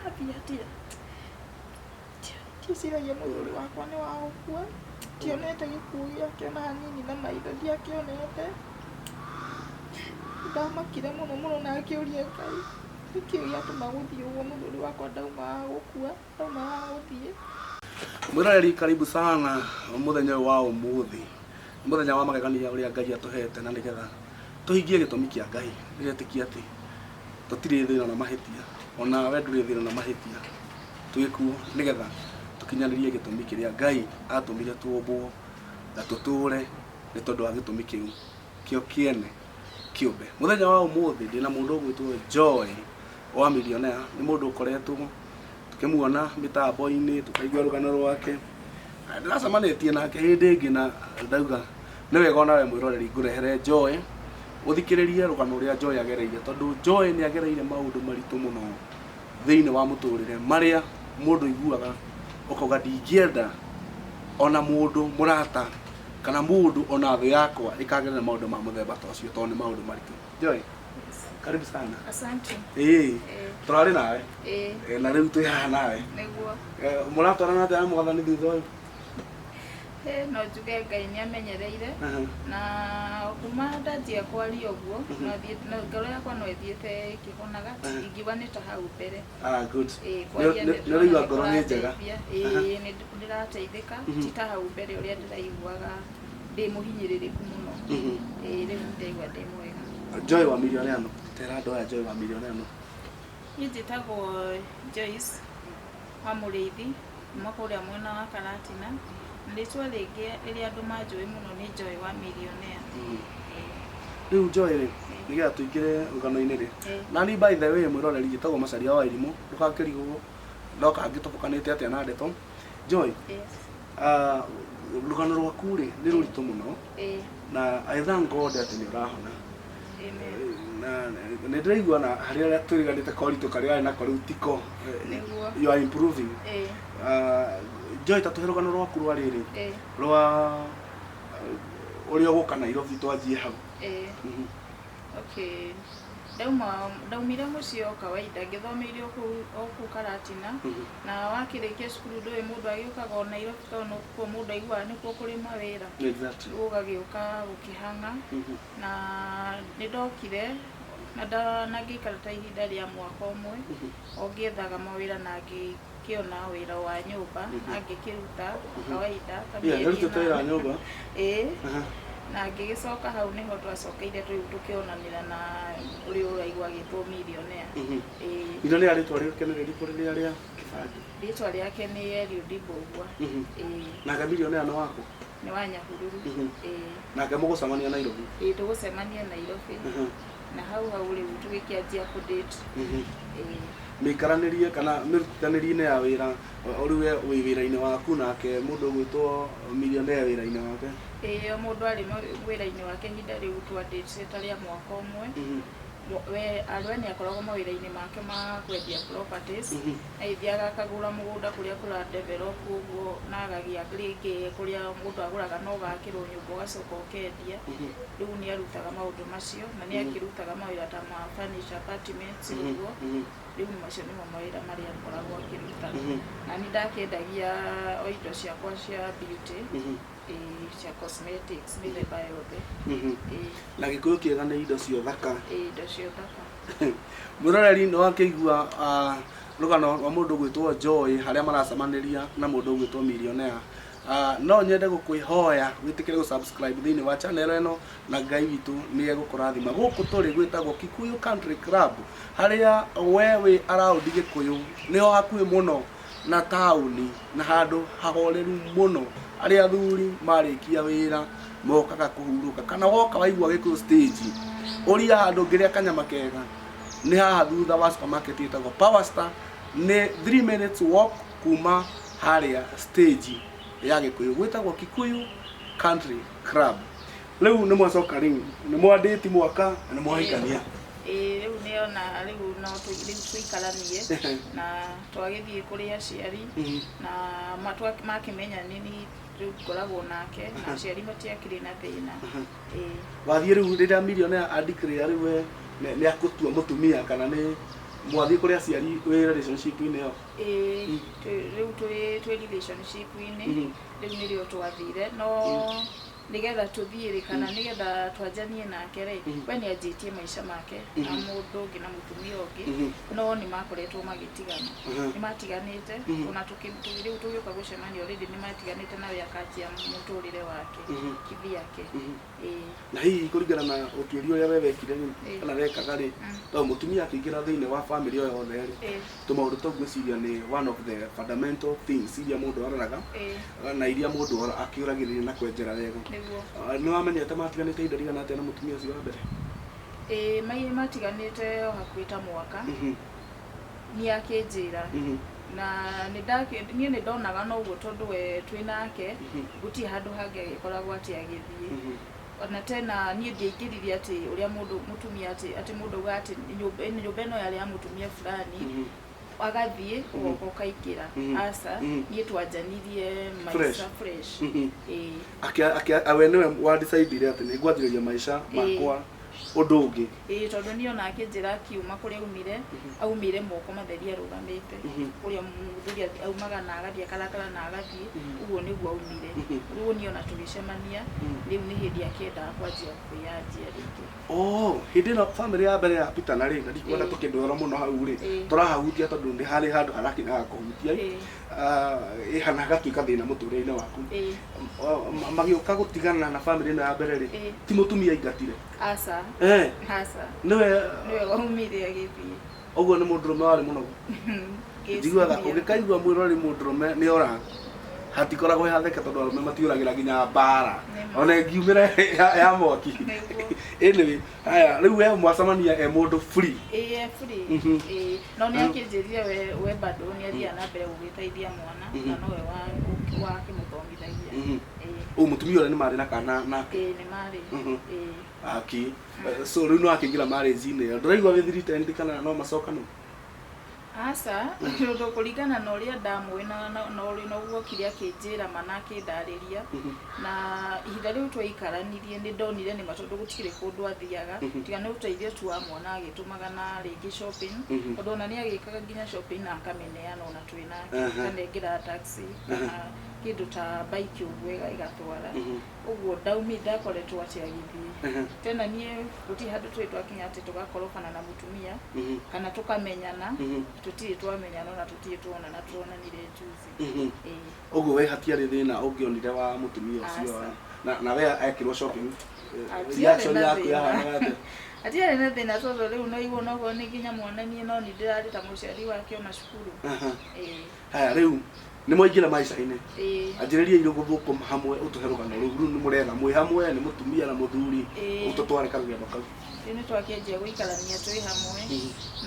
atia ndiciiragia mũthuri wakwa nĩ wagũkua ndionete gĩkuũ gĩake ona hanini na maitho ndiakĩonete ndamakire mũno na akĩũria Ngai nĩkĩĩ gĩatũma gũthiĩ ũguo mũthuri wakwa ndaumaga gũkua ndaumaga gũthiĩ. Mwiroreri karibu sana muthenya wa umuthi muthenya wa magegania uria Ngai atuhete na nigetha tuhingie gitumi kia Ngai niretikia ati tutire thina na mahitia ona we nduri thina na mahitia twikuo nigetha tukinyanirie gitumi kiria Ngai atumire tuombwo na tuture ni tondu wa gitumi kiu kio kiene kiumbe. Muthenya wa umuthi ndina mundu gwitwo Joy wa Millionaire ni mundu ukoretwo tukimuona mitambo-ini tukaigua rugano rwake ndiracemanĩtie nake hĩndĩ ĩngĩ na ndauga nĩ wega onawe mwĩroreri ngũrehere Joy ũthikĩrĩrie rugano rũrĩa Joy agereire tondũ Joy nĩ agereire maũndũ maritũ mũno thĩinĩ wa mũtũrĩre marĩa mũndũ aiguaga ũkauga ndingĩenda ona mũndũ mũrata kana mũndũ ona thũ yakwa ĩkagerera maũndũ ma mũthemba ta ũcio tondũ nĩ maũndũ maritũ. Joy, karibu sana. Asante. Turari nawe? Na riu twi haha nawe. Niguo. Muratwarana atia na mwathani thutha uyu? No njuge Ngai nĩ amenyereire na kuma ndanjia kwaria ũguo no ngoro yakwa no ĩthiĩte ĩkĩhonaga ingiuga nĩ ta hau mbere. Good. Nĩ rĩu ngoro nĩ njega. Nĩ ndĩrateithĩka ti ta hau mbere ũrĩa ndĩraiguaga ndĩ mũhinyĩrĩrĩku mũno. Rĩu ndĩraigua ndĩ mwega. Joy wa Millionaire no tera ndo ya Joy wa Millionaire no njĩtagwo Joyce wa Mũrĩithi kuma kũrĩa mwena wa Karatina. Rĩtwa rĩngĩ rĩrĩa andũ manjũĩ mũno nĩ Joy wa Millionaire. Rĩu Joy rĩ nĩgetha tũingĩre rũgano-inĩ rĩ na ni by the way mwĩroreri njĩtagwo Macharia wa Irimũ ndũgakĩrigwo ndoka angĩtobokanĩte atĩa na ndeto. Joy, rũgano rwaku rĩ nĩ rũritũ mũno na I thank God atĩ nĩ ũrahona. Na nĩ ndĩraigua na harĩa tũriganĩte koritũ karĩa na ko rĩu tiko you are improving. Joy, tatuhe rũgano rwaku rwa rĩrĩ rwa ũrĩa ũgũka Nairobi twanjie hau. Okay, ndaumire mũciĩ o kawaida ngĩthomeire o kũu Karatina na wakĩrĩkia cukuru ndũĩ mũndũ agĩũkaga o Nairobi tondũ kuo mũndũ aiguaga nĩkuo kũrĩ mawĩra ũgagĩũka gũkĩhang'a na nĩ ndokire na ngĩikara ta ihinda rĩa mwaka ũmwe o ngĩethaga mawĩra na ngĩkĩona wĩra wa nyũmba na ngĩkĩruta kawaida na ngĩgĩcoka hau nĩho twacokeire tũkĩonanĩra na ũrĩa ũraigua agĩtwo Millionaire. Millionaire rĩtwa rĩake nĩ rĩrĩkũ rĩrĩa kĩbandĩ? Rĩtwa rĩake nĩ Eliud Mbũgua. Nake Millionaire nĩ waku? Nĩ wa Nyahururu. Nake mũgũcemania Nairobi? Tũgũcemania Nairobi na hau rĩu tũgĩkĩanjia kũ-date. Mĩikaranĩrie kana mĩrutanĩrie-inĩ ya wĩra ũrĩ we wĩ wĩra-inĩ waku nake mũndũ gwĩtwo Millionaire wĩra-inĩ wake? Mũndũ arĩ wĩra-inĩ wake ihinda rĩu twa-date ta rĩa mwaka ũmwe. We nĩ akoragwo mawĩra-inĩ make ma kwendia properties na ithiaga akagũra mũgũnda kũrĩa kũra-develop ũguo na agagĩa rĩngĩ kũrĩa mũndũ agũraga no gakĩrwo nyũmba ũgacoka ũkendia. Rĩu nĩ arutaga maũndũ macio na nĩ akĩrutaga mawĩra ta ma furniture apartments ũguo. Rĩu macio nĩmo mawĩra marĩa akoragwo akĩruta na nĩ ndakĩendagia o indo ciakwa cia beauty cia cosmetics mĩthemba yothe. Na Gĩkũyũ kĩega nĩ indo cio thaka. Indo cio thaka. Mwĩroreri nĩ wakĩigua rũgano rwa mũndũ gwĩtwo Joy harĩa maracemanĩria na mũndũ gwĩtwo Millionaire. No nyende gũkwĩhoya wĩtĩkĩre gũ-subscribe thĩinĩ wa channel ĩno na Ngai witũ nĩ egũkũrathima. Gũkũ tũrĩ gwĩtagwo Kikuyu Country Club harĩa we wĩ around Gĩkũyũ nĩho hakuhĩ mũno na taũni na handũ hahoreru mũno arĩa athuri marĩkia wĩra mokaga kũhurũka kana woka waigua Gĩkũyũ stage ũria handũ ngĩrĩa kanyama kega nĩ haha thutha wa supermarket ĩtagwo Power Star nĩ 3 minutes walk kuma harĩa stage ya Gĩkũyũ gwĩtagwo Kikuyu Country Club. Rĩu nĩ mwacoka rĩu nĩ mwandĩti mwaka na nĩ mwahikania? Rĩu nĩona rĩu no tũikaranie na twagĩthiĩ kũrĩ aciari na makĩmenya nini rĩu ngoragwo nake na aciari matiakĩrĩ na thĩna. Wathiĩ rĩu rĩrĩa Millionaire andikĩrĩra rĩu nĩ akũtua mũtumia kana nĩ mwathi kuri aciari we relationship ine yo riu twi relationship ine riu nirio twathire no nigetha tuthire kana nigetha twanjanie nake ri we ni anjitie maisha make na mundu ungi na mutumia ungi no ni makoretwo magitigana ni matiganite ona tukiriu tugiuka gucemania already ni matiganite nawe akatia muturire wake kithi yake na hii kuringana na utuirio ya wewe kire kana wekaga ri to mutumia akiingira thiine wa family yo yothe ri to maundu to gwiciria ni one of the fundamental things iria mundu araraga na iria mundu akiuragirira na kwenjera wega ni wamenyete matiganite indo rigana atia na mutumia ucio wa mbere mai matiganite hakuita mwaka ni akinjira na ni ndonaga no uguo tondu we twinake guti handu hangi agikoragwo ati agithie ona tena ni ndiingiririe ati uria mundu mutumia ati mundu uga ati nyumba ino yari ya mutumia fulani agathie ugoka ukaingira asa ni twanjanirie maisha fresh awenewe wa decide ati ni ngwathiriria maisha makwa undu ungi tondu ni ona akinjira kiuma kuri aumire moko matheri arugamite uria muthuri aumaga na agathie karakara na agathie uguo niguo aumire uguo ni ona tugicemania riu ni hindi akienda kwanjia kwiyanjia ringi hindi no family ya mbere ya Peter na ringa ndikwenda tukindwara muno hau ri turahahutia tondu ndi hari handu harakinaga kuhutia ihanaga tuika thina muturire-ini waku magiuka gutigana na family ino ya mbere ri ti mutumia ingatire asa niwe waumire agithie uguo ni mundurume wari muno njiguaga ungikaigua mwirori mundurume ni ora hatikoragwo hatheka tondu arume matiuragira nginya mbara ona ngiumira ya mwaki anyway haya riu we mwacamania mundu free free no ni akinjirie we bado ni aria na mbere gugiteithia mwana na no we wa kimuthomithagia mutumia ora ni mari na kana nake ni mari aki so riu no akingira marriage ine ndiraigua withirite ndi kana no macokano asa ndo kuringana na uria ndamwe na uri no uguo kiria kinjira manake ndariria na ihinda riu twaikaranirie ni ndonire ni matondu gutikire kundu athiaga tiga ni uteithio tu wa mwana agitumaga na ringi shopping tondu ona ni agikaga nginya shopping na akameneana ona twinake kanengira taxi kindu ta bike uguo igatwara uguo ndaumi ndakoretwo ati agithie tena nie guti handu twakinya ati tugakorofana na mutumia kana tukamenyana tutiri twamenyana na tutiri tuonana tuonanire juzi uguo we hatiari thina ungionire wa mutumia ucio na we ekirwo shopping reaction yaku yahana ati atiare na thina tondu riu no igwo no ni nginya mwananie no ni ndirari ta muciari wake ona cukuru haya riu ni mwaingira maisha-ini anjiriria irungu thuku hamwe utuhe rugano ruru ni murega mwi hamwe ni mutumia na muthuri ututware karugendo kau ni twakenjia guikarania twi hamwe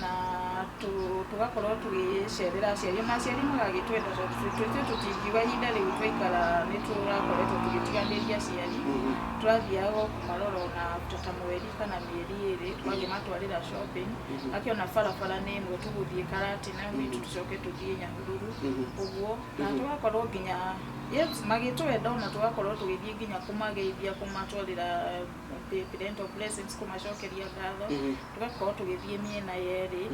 na tugakorwo tugicerera aciari maciari magagitwenda tutingiuga ihinda riu twaikara ni turakoretwo tugitiganĩria aciari turathiaga kumarora na ta mweri kana mieri iri twagimatwarira shopping akiona barabara ni imwe tuguthie Karatina witu tucoke tuthie Nyahururu uguo na tugakorwo nginya magitwenda na tugakorwo tugithie nginya kumageithia kumatwarira parental blessings kumacokeria ngatho tugakorwo tugithie miena yeri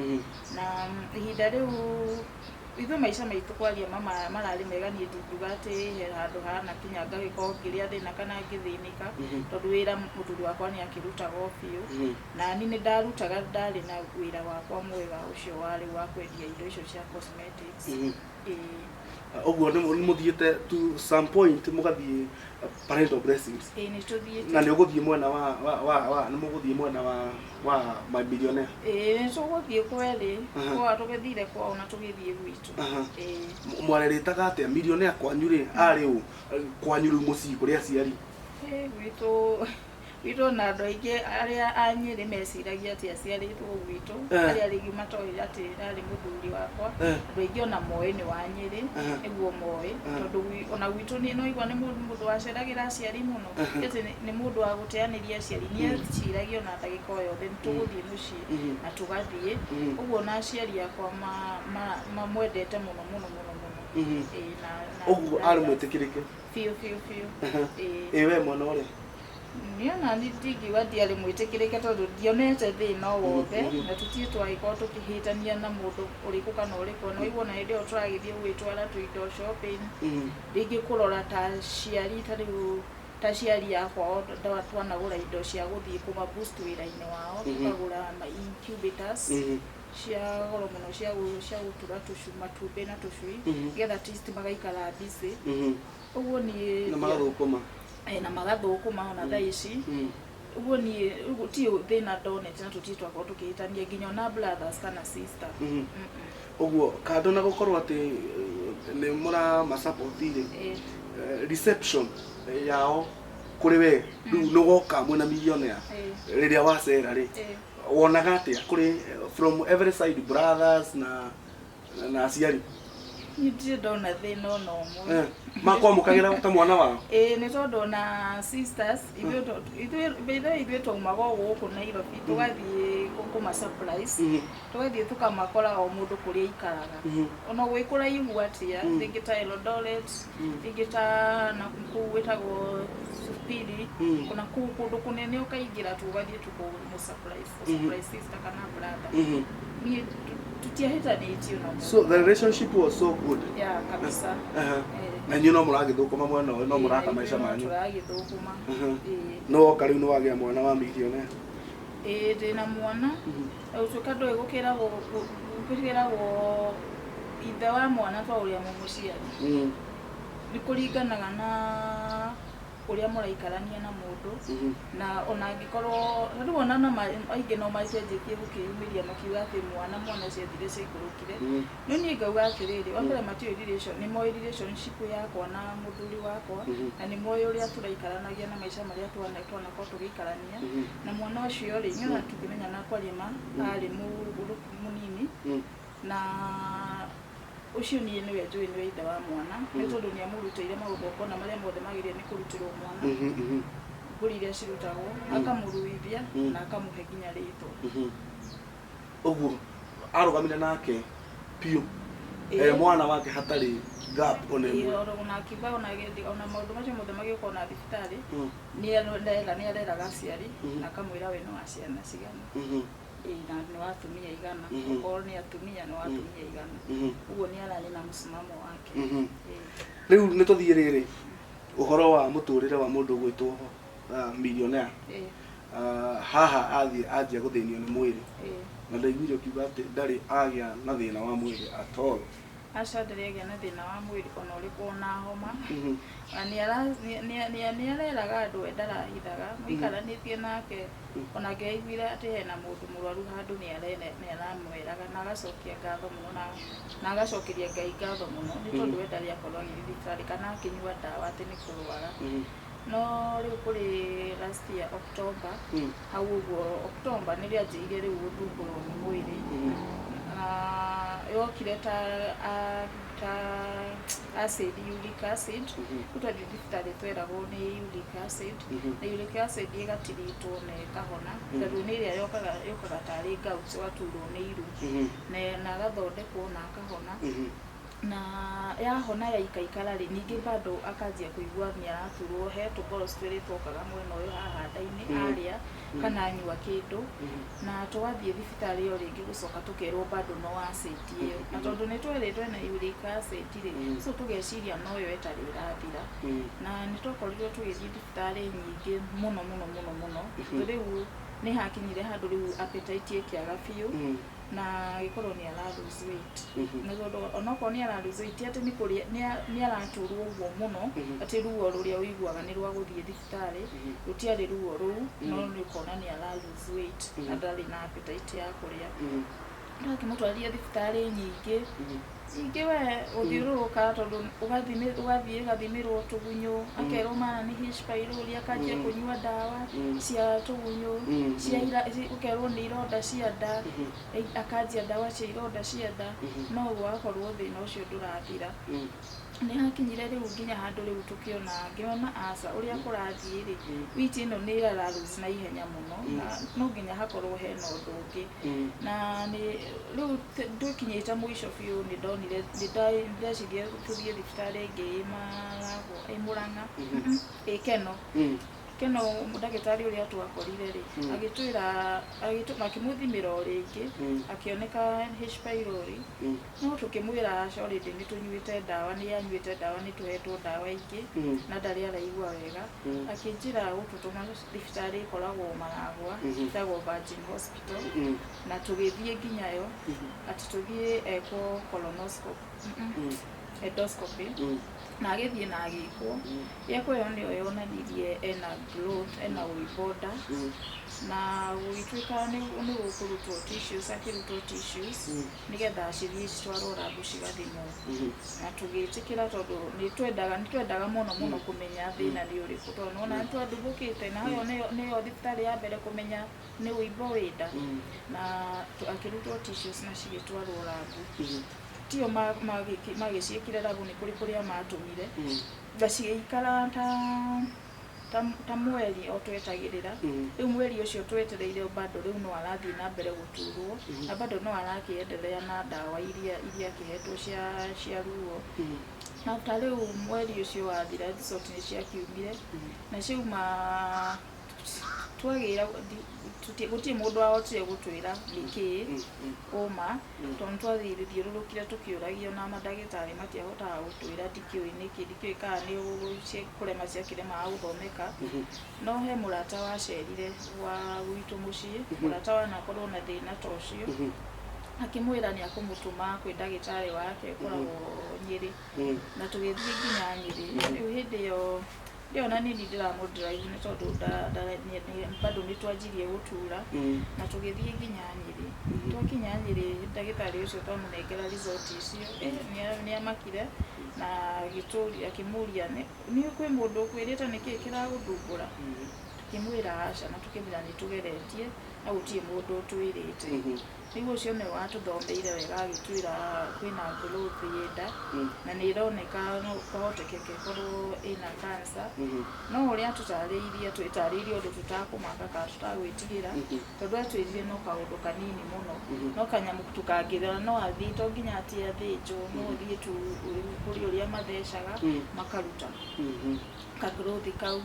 na ihinda riu ithu maisha maitu kwaria mama marari mega ni ndingiuga ati he handu hana kinya ngagikorwo ngiria thina kana ngithinika tondu wira muthuri wakwa ni akirutaga biu na ni ndarutaga ndari na wira wakwa mwega ucio wari wa kwendia indo icio cia cosmetics uguo ni muthiete to some point mugathie parental blessings ni tuthiete na ni uguthie mwena wa ni muguthie mwena wa my billionaire ni tuguthie kweli kwa tugithire kwa ona tugithie gwitu mwareretaga atia millionaire kwanyure ari u kwanyuru muci kuria ciari Wito na andu aingi aria anyiri meciragia ati aciaritwo gwitu aria ringi matoi ati ari muthuri wakwa andu aingi ona moe ni wa Nyeri niguo moe tondu ona gwitu ni no igwa ni mundu waceragira aciari muno ati ni mundu wa guteaniria aciari ni aciragia ona ndagika yothe tuguthie muci na tugathie uguo na aciari akwa mamwendete muno uguo ari mwitikirike fiu we mwana uri niona ndingiuga ndiarĩ mwĩtĩkĩrĩke tondũ ndionete thĩna o wothe na tũtirĩ twagĩkorwo tũkĩhĩtania na mũndũ ũrĩkũ kana ũrĩkũ. No igua na hĩndĩ ĩyo tũragĩthiĩ gwĩtwara tũindo shopping rĩngĩ kũrora ta ciari ta rĩu ta ciari yakwa twanagũra indo cia gũthiĩ kũma boost wĩra-inĩ wao tũkagũra ma incubators cia goro mũno cia gũtura matumbĩ na tũcui nĩgetha at least magaikara busy. Ũguo niĩ na magathũkũma ona thaa ici. Ũguo niĩ ti thĩna ndonete na tũtirĩ twakorwo tũkĩhĩtania nginya ona brothers kana sister. Ũguo kando na gũkorwo atĩ nĩ mũramasupport-rĩ reception yao kũrĩ we rĩu nũgoka mwĩna millionaire rĩrĩa wacera-rĩ wonaga atĩa kũrĩ from every side, brothers na aciari? Ndirĩ ndona thĩna ona ũmwe makwamũkagĩra ta mwana wao. Nĩ tondũ na sisters ithuĩ twaumaga o gũkũ Nairobi tũgathiĩ kũma surprise tũgathiĩ tũkamakora o mũndũ kũrĩa aikaraga ona gwĩ kũraihu atĩa rĩngĩ ta Eldoret rĩngĩ ta nakũu gwĩtagwo Supiri kuna kũndũ kũnene ũkaingĩra tũgathiĩ tũkũmũ surprise sister kana brother. Tutiahĩtanĩtio na mũndũ. So the relationship was so good. Yeah, kabisa. Na nyinyi no mũragĩthũkũma mwena ũyũ no mũraka maica manyu. Tũragĩthũkũma. No woka rĩu nĩ wagĩa mwana wa millionaire? Ndĩna mwana ũtuĩka ndũĩ gũkĩragwo ithe wa mwana ta ũrĩa mũmũciari. Nĩ kũringanaga na ũrĩa mũraikarania na mũndũ na ona angĩkorwo rĩu ona aingĩ no macenjetie gũkĩyumĩria makiuga atĩ mwana ciathire ciaikũrũkire. No niĩ ngauga atĩrĩrĩ wambere matiũĩ relation nĩ moĩ relationship yakwa na mũthuri wakwa na nĩ moĩ ũrĩa tũraikaranagia na maica marĩa twanakorwo tũgĩikarania na mwana ũcio-rĩ nĩona tũkĩmenya na kwarĩma arĩ mũnini na ucio niĩ nĩwe njũĩ nĩwe ithe wa mwana nĩ tondũ nĩamũrutĩire magongona marĩa mothe magĩrĩire nĩ kũrutĩrwo mwana mbũri iria cirutagwo akamũruithia na akamũhe nginya rĩtwa. Ũguo arũgamire nake piũ mwana wake hatarĩ gap ona ĩmwe. Ona akiuga ona maũndũ macio mothe magĩũka ona thibitarĩ nĩareraga aciari na akamwĩra we no wa ciana cigana na nĩ wa atumia igana okorwo nĩ atumia nĩ wa atumia igana. Ũguo nĩ ararĩ na msimamo wake. Rĩu nĩ tũthiĩ rĩrĩ ũhoro wa mũtũrĩre wa mũndũ gwĩtwo millionaire. Haha athiĩ anjia gũthĩnio nĩ mwĩrĩ na ndaiguire ũkiuga atĩ ndarĩ agĩa na thĩna wa mwĩrĩ at all. Aca ndarĩ agĩa na thĩna wa mwĩrĩ ona ũrĩkũ na homa na nĩareraga andũ we ndarahithaga mũikaranĩtie nake ona angĩaiguire atĩ hena mũndũ mũrwaru handũ nĩaramwĩraga na agacokia ngatho mũno na agacokeria Ngai ngatho mũno nĩ tondũ we ndarĩ akorwo agĩthiĩ thibitarĩ kana akĩnyua ndawa atĩ nĩ kũrwara. No rĩu kũrĩ last year October hau ũguo October nĩrĩa anjĩrire rĩu gũthumbũrwo nĩ mwĩrĩ yokire ta acid, uric acid tũtwathi thibitarĩ tweragwo nĩ uric acid na uric acid ĩgatiritwo na ĩkahona tondũ nĩ ĩrĩa yokaga tarĩ gout waturwo nĩ iru na agathondekwo na akahona na yahona yaikaikara-rĩ ningĩ bado akanjia kũigua nĩaraturwo he tũboros twĩrĩ twokaga mwena ũyũ haha nda-inĩ arĩa kana anyua kĩndũ na twathiĩ thibitarĩ ĩyo rĩngĩ gũcoka tũkerwo bado no acid ĩyo na tondũ nĩ twerĩtwo na uric acid-rĩ so tũgeciria no yo ĩtarĩ ĩrathira na nĩ twakorirwo tũgĩthiĩ thibitarĩ nyingĩ mũno rĩu nĩ hakinyire handũ rĩu appetite ĩkĩaga biũ na gĩkorwo nĩ ara lose weight na tondũ onokorwo nĩ ara lose weight atĩ nĩ araturwo ũguo mũno atĩ ruo rũrĩa ũiguaga nĩ rwa gũthiĩ thibitarĩ rũtiarĩ ruo rũu no nĩ ũkona nĩ ara lose weight na ndarĩ na appetite ya kũrĩa. Akĩmũtwarithia thibitarĩ nyingĩ we ũthiũrũrũka tondũ ũgathiĩ gathimĩrwo tũgunyũ akerwo mana nĩ H pylori akanjia kũnyua ndawa cia tũgunyũ ũkerwo nĩ ironda cia nda akanjia ndawa cia ironda cia nda no gwakorwo thĩna ũcio ndũrathira. Nĩ hakinyire rĩu nginya handũ rĩu ngĩona aca ũrĩa kũrathiĩ-rĩ witi ĩno nĩ ĩra lose na ihenya mũno na no nginya hakorwo hena ũndũ ũngĩ na rĩu ndũkinyĩte mũico biũ nĩ ndonire ndĩreciria tũthiĩ thibitarĩ ĩngĩ ĩ Mũrang'a ĩ Keno keno ndagĩtarĩ ũrĩa twakorire rĩ agĩtwĩra makĩmũthimĩra o rĩngĩ akĩoneka H pylori no tũkĩmwĩra already nĩ tũnyuĩte ndawa nĩ anyuĩte ndawa nĩ tũhetwo ndawa ingĩ na ndarĩ araigua wega akĩnjĩra gũtũtũma thibitarĩ ĩkoragwo Maragwa ĩtagwo Virgin Hospital na tũgĩthiĩ nginya yo atĩ tũthiĩ ekwo colonoscopy endoscopy na agĩthiĩ na agĩkwo yakwo nĩyo yonanirie ena growth ena wĩimbo na gũgĩtuĩka nĩ gũkũrutwo tissues akĩrutwo tissues nĩgetha cithiĩ citwarwo rabu cigathimwo na tũgĩtĩkĩra tondũ nĩtwendaga mũno kũmenya thĩna nĩ ũrĩkũ tondũ ona nĩtwandũmbũkĩte na yo nĩyo thibitarĩ ya mbere kũmenya nĩ wĩimbo wĩ nda na akĩrutwo tissues na cigĩtwarwo rabu tio magĩciĩkire rabu nĩ kũrĩa matũmire ngacigĩikara ta mweri o twetagĩrĩra rĩu mweri ũcio twetereire bado rĩu no arathiĩ na mbere gũturwo na bado no arakĩendelea na ndawa iria akĩhetwo cia ruo na ta rĩu mweri ũcio wathira resort nĩ ciakiumire na ciauma twagĩra gũtirĩ mũndũ wahotire gũtwĩra nĩkĩĩ ũma tondũ twathiũrũrũkire tũkĩũragio na mandagĩtarĩ matiahotaga gũtwĩra ndikĩũĩ kana nĩ kũrema ciakĩremaga gũthomeka no he mũrata wacerire wa gwitũ mũciĩ mũrata wanakorwo na thĩna ta ũcio akĩmwĩra nĩ akũmũtũma kwĩ ndagĩtarĩ wake ũkoragwo Nyĩrĩ na tũgĩthiĩ nginya Nyĩrĩ rĩu hĩndĩ ĩyo ona nini ndĩramũdrive nĩ tondũ bado nĩ twanjirie gũtura na tũgĩthiĩ nginya Nyĩrĩ twakinya Nyĩrĩ ndagĩtarĩ ũcio twamũnengera resort icio nĩ amakire na akĩmũria nĩ kwĩ mũndũ ũkwĩrĩte nĩkĩĩ kĩragũthumbũra tukĩmwĩra aca na tukĩmwĩra nĩ tũgeretie na gũtirĩ mũndũ ũtwĩrĩte rĩu ũcio nĩ watũthomeire wega agĩtwĩra kwĩna growth yenda na nĩ ironeka no kwahotekeke korwo ĩna cancer no ũrĩa twĩtarĩirie ũndũ tũtakũmaka kana tũtagwĩtigĩra tondũ atwĩrire no kaũndũ kanini mũno no kanyamũ tũkangĩrora no athiĩ to nginya atĩ athĩnjwo no ũthiĩ tu kũrĩ ũrĩa mathecaga makaruta growth kau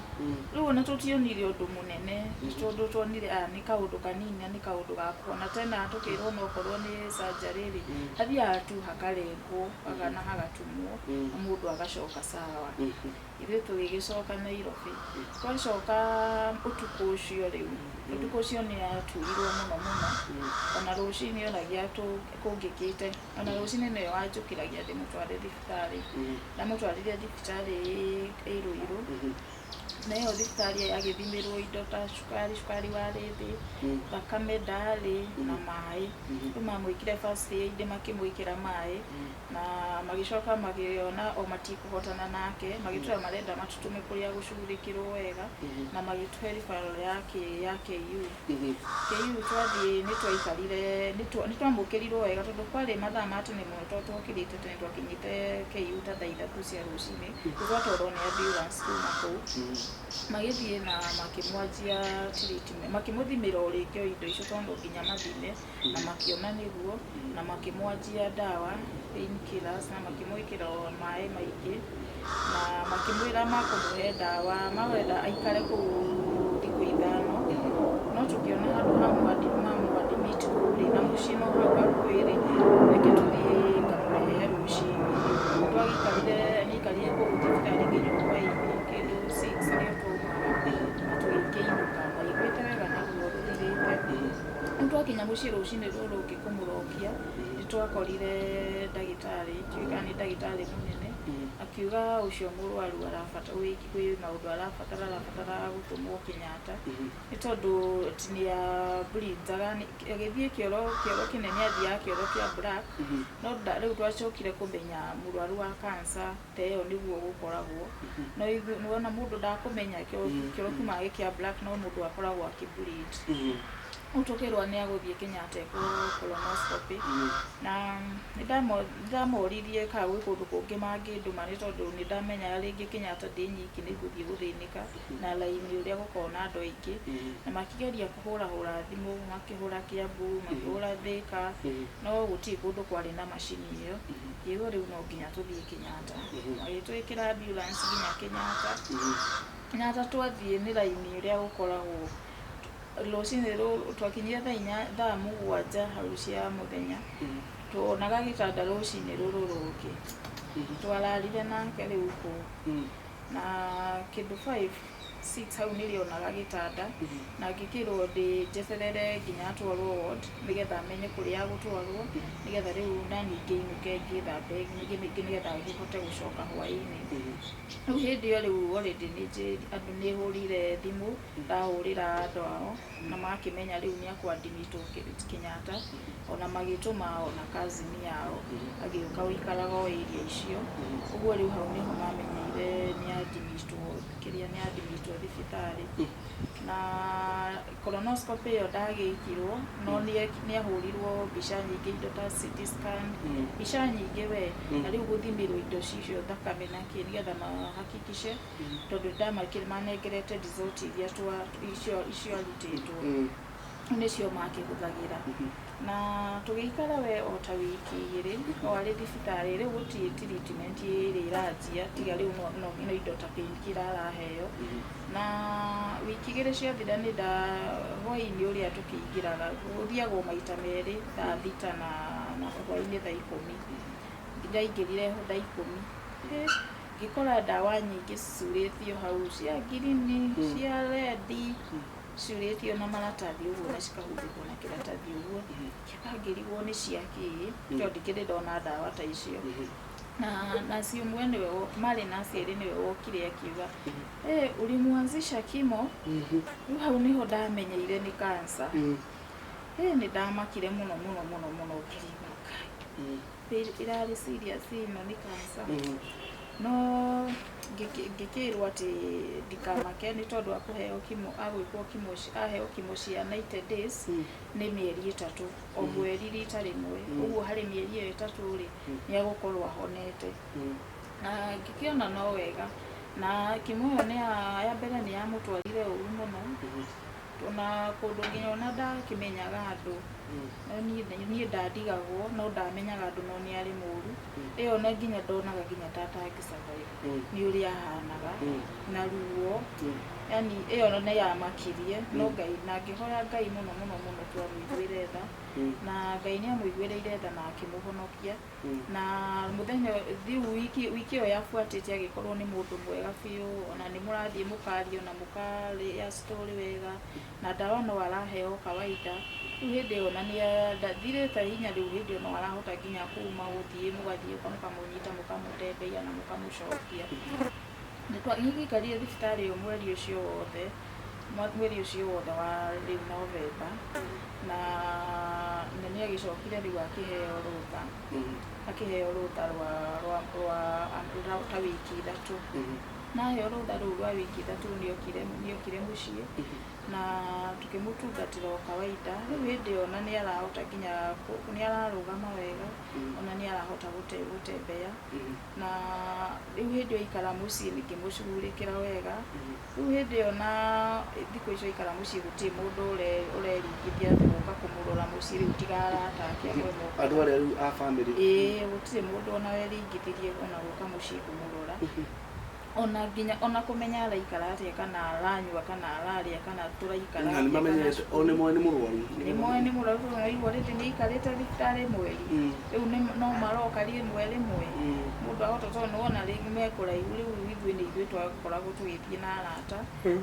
rĩu ona tũtionire ũndũ mũnene tondũ tuonire nĩ kaũndũ kanini na nĩ kaũndũ ga kuona tena tũkĩrwo no korwo nĩ surgery rĩ athiaga tu hakarengwo na hagatumwo na mũndũ agacoka sawa ithuĩ tũgĩgĩcoka Nairobi twacoka ũtukũ ũcio rĩu ũtukũ ũcio nĩ aturirwo mũno ona rũcinĩ onagia kũngĩkĩte ona rũcinĩ nĩyo wanjũkĩragia ndĩmũtware thibitarĩ ndamũtwarire thibitarĩ ĩrũirũ na ĩyo thibitarĩ agĩthimĩrwo indo ta cukari warĩ thĩ thakame ndarĩ na maĩ rĩu mamwĩkire first aid makĩmwĩkĩra maĩ na magĩcoka magĩona o matikũhotana nake magĩtwĩra marenda matũtũme kũrĩa gũcugurĩkĩrwo wega na magĩtũhe referral ya KU twathiĩ nĩ twaikarire nĩ twamũkĩrirwo wega tondũ kwarĩ mathaa ma tene mũno tondũ twokĩrĩte tene twakinyĩte KU ta thaa 3 cia rũcinĩ twatwarwo nĩ ambulance kuma kũu magĩthiĩ na makĩmwanjia treatment makĩmũthimĩra o rĩngĩ indo icio tondũ nginya mathime na makĩona nĩguo na makĩmwanjia ndawa painkillers na makĩmwĩkĩra maĩ maingĩ na makĩmwĩra makũmũhe ndawa mawenda aikare kũu thikũ 5 no tũkĩona handũ mamwadimit kũu rĩ na mũciĩ no hau hakuhĩ rĩ reke tũthiĩ ngamũrehe rũcinĩ twagĩikarire nĩaikarire kũu thibitarĩ nginya hwaĩ-inĩ kĩndũ 6 nĩyo twaumaga na tũgĩkĩinũka maiguĩte wega naguo rũthirĩte rĩu twakinya mũciĩ rũcinĩ rũrũ rũngĩ kũmũrokia nĩ twakorire ndagĩtarĩ tuĩka nĩ ndagĩtarĩ mũnene akiuga ũcio mũrwaru kwĩ maũndũ arabatara gũtũmwo Kenyatta nĩ tondũ nĩ bleedaga agĩthiĩ kĩoro kĩnene athiaga kĩoro kĩa black no rĩu twacokire kũmenya mũrwaru wa cancer ta ĩyo nĩguo gũkoragwo no wona mũndũ ndakũmenya kĩoro kiumaga kĩa black no mũndũ akoragwo akĩbleed utokirwa ni aguthie Kenyatta ko colonoscopy na ndamoririe ka gwi kundu kungi manginduma ni tondu ni ndamenya ringi Kenyatta ndi nyiki ni guthie guthinika na laini uria gukona andu aingi na makigeria kuhura thimu makihura Kiambu makihura Thika no guti kundu kwari na macini iyo yego riu no nginya tuthie Kenyatta magitwikira ambulance nginya Kenyatta twathie ni laini uria gukoragwo Rũcinĩ twakinyire thaa mũgwanja hau cia mũthenya tuonaga gĩtanda rũcinĩ rũrũ rũngĩ twararire nake rĩu kũu na kĩndũ 5-6 hau nĩrĩonaga gĩtanda na ngĩkĩrwo njeterere nginya atwarwo ward nĩgetha menye kũrĩa agũtwarwo nĩgetha rĩu na ningĩ inũke ngĩthambe nĩgetha ngĩhote gũcoka hwaĩ-inĩ rĩu hĩndĩ ĩyo rĩu already andũ nĩhũrire thimũ ndahũrĩra andũ ao na makĩmenya rĩu nĩakwadimĩtwo Kenyatta ona magĩtũma ona cousin yao agĩũka gũikaraga o area icio ũguo rĩu hau nĩho mamenyeire nĩadimĩtwo thibitarĩ na colonoscopy ĩyo ndagĩkirwo no nĩahũrirwo mbica nyingĩ indo ta CT scan mbica nyingĩ we na rĩu gũthimĩrwo indo cicio thakame na kĩ nĩgetha mahakikishe tondũ ndamakĩrĩ manengerete result iria icio arutĩtwo nĩcio makĩhũthagĩra na tũgĩikara we o ta wiki igĩrĩ o arĩ thibitarĩ rĩu gũtirĩ treatment ĩrĩa ĩranjia tiga rĩu no indo ta painkiller araheo na wiki igĩrĩ ciathira nĩ hwaĩ-inĩ ũrĩa tũkĩingĩraga gũthiagwo maita merĩ thaa thita na hwaĩ-inĩ thaa 10 ndaingĩrire ho thaa 10 ngĩkora ndawa nyingĩ cicurĩtio hau cia ngirini cia redi ciurĩtio na maratathi ũguo na cikahumbĩrwo na kĩratathi ũguo ngĩrigwo nĩ cia kĩ tondũ ndikĩrĩ ndona ndawa ta icio na si umwe niwe marĩ na aciari niwe wokire akiuga ulimwanzisha kimo rĩu hau niho ndamenyeire nĩ cancer nĩ ndamakire mũno ngĩrigũka irarĩ serious ĩno nĩ cancer no ngĩkĩrwo atĩ ndikamake nĩ tondũ agwĩkwo kimo cia 90 days nĩ mĩeri 3 o mweri rita rĩmwe ũguo harĩ mĩeri ĩyo 3 rĩ nĩagũkorwo ahonete na ngĩkĩona no wega na kimo ĩyo ya mbere nĩ yamũtwarire ũru mũno na kũndũ nginya ona ndakĩmenyaga andũ niĩ ndandigagwo no ndamenyaga andũ no nĩ arĩ mũru ĩyo na nginya ndonaga nginya tatangĩsurvive nĩ ũrĩa ahanaga na ruo yani ĩyo nĩ yamakirie no Ngai na ngĩhoya Ngai mũno twamũiguĩre tha na Ngai nĩamũiguĩrĩire tha na akĩmũhonokia na mũthenya wiki ĩyo yabuatĩte agĩkorwo nĩ mũndũ mwega biũ ona nĩ mũrathiĩ mũkario na mũkarĩa story wega na ndawa no araheo kawaida rĩu hĩndĩ ĩyo na nĩathirĩte hinya rĩu hĩndĩ ĩyo no arahota nginya kuuma gũthiĩ mũgathiĩ mũkamũnyita mũkamũtembeia na mũkamũcokia nĩtwagĩikarire thibitarĩ ĩyo mweri ũcio wothe wa rĩu November na nĩagĩcokire rĩu akĩheo rũtha rwa ta wiki 3 naheo rũtha rũu rwa wiki 3 nĩokire mũciĩ na tukĩmũtungatĩra o kawaida rĩu hĩndĩ ĩyo na nĩarahota nginya nĩararũgama wega ona nĩarahota gũtembea na rĩu hĩndĩ ĩyo aikara mũciĩ nĩngĩmũcugurĩkĩra wega rĩu hĩndĩ ĩyo na thikũ icio aikara mũciĩ gũtirĩ mũndũ ũreringithia atĩ gũka kũmũrora mũciĩ rĩu tiga arata ake andũ arĩa rĩu a family gũtirĩ mũndũ ona weringithirie ona gũka mũciĩ kũmũrora ona kũmenya araikara atĩa kana aranyua kana ararĩa kana tũraikara na nĩmamenyete nĩ moĩ nĩ mũrwaru naigua rĩndĩ nĩaikarĩte thibitarĩ mweri rĩu no maroka rĩmwe mũndũ ahota tondũ nĩwona rĩngĩ me kũraihu rĩu ithuĩ nĩ ithuĩ twakoragwo tũgĩthiĩ na arata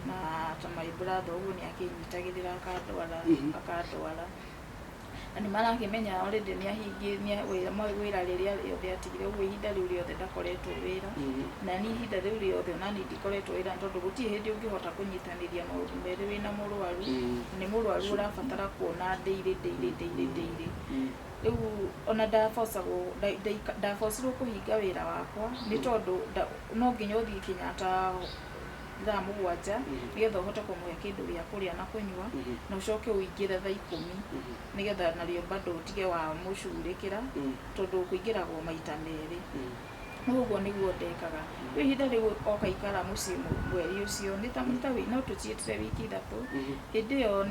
na ta my brother ũguo nĩakĩnyitagĩrĩra akandwara na nĩmarakĩmenya already nĩahingia wĩra rĩrĩa rĩothe atigire ũguo ihinda rĩu rĩothe ndakoretwo wĩra na niĩ ihinda rĩu rĩothe ona niĩ ndikoretwo wĩra tondũ gũtirĩ hĩndĩ ũngĩhota kũnyitanĩria maũndũ merĩ wĩna mũrwaru nĩ mũrwaru ũrabatara kuona daily rĩu ona ndabocirwo kũhinga wĩra wakwa nĩ tondũ no nginya ũthiĩ Kenyatta thaa 7 nigetha uhote kumuhe kindu gya kuria na kunywa na ucoke uingire thaa 10 nigetha nario bado utige wa mucurikira tondu kuingiragwo maita meri uguo niguo ndekaga ihinda riu okaikara mucii mweri ucio ni tamita wi no tucietire wiki 3 hindi iyo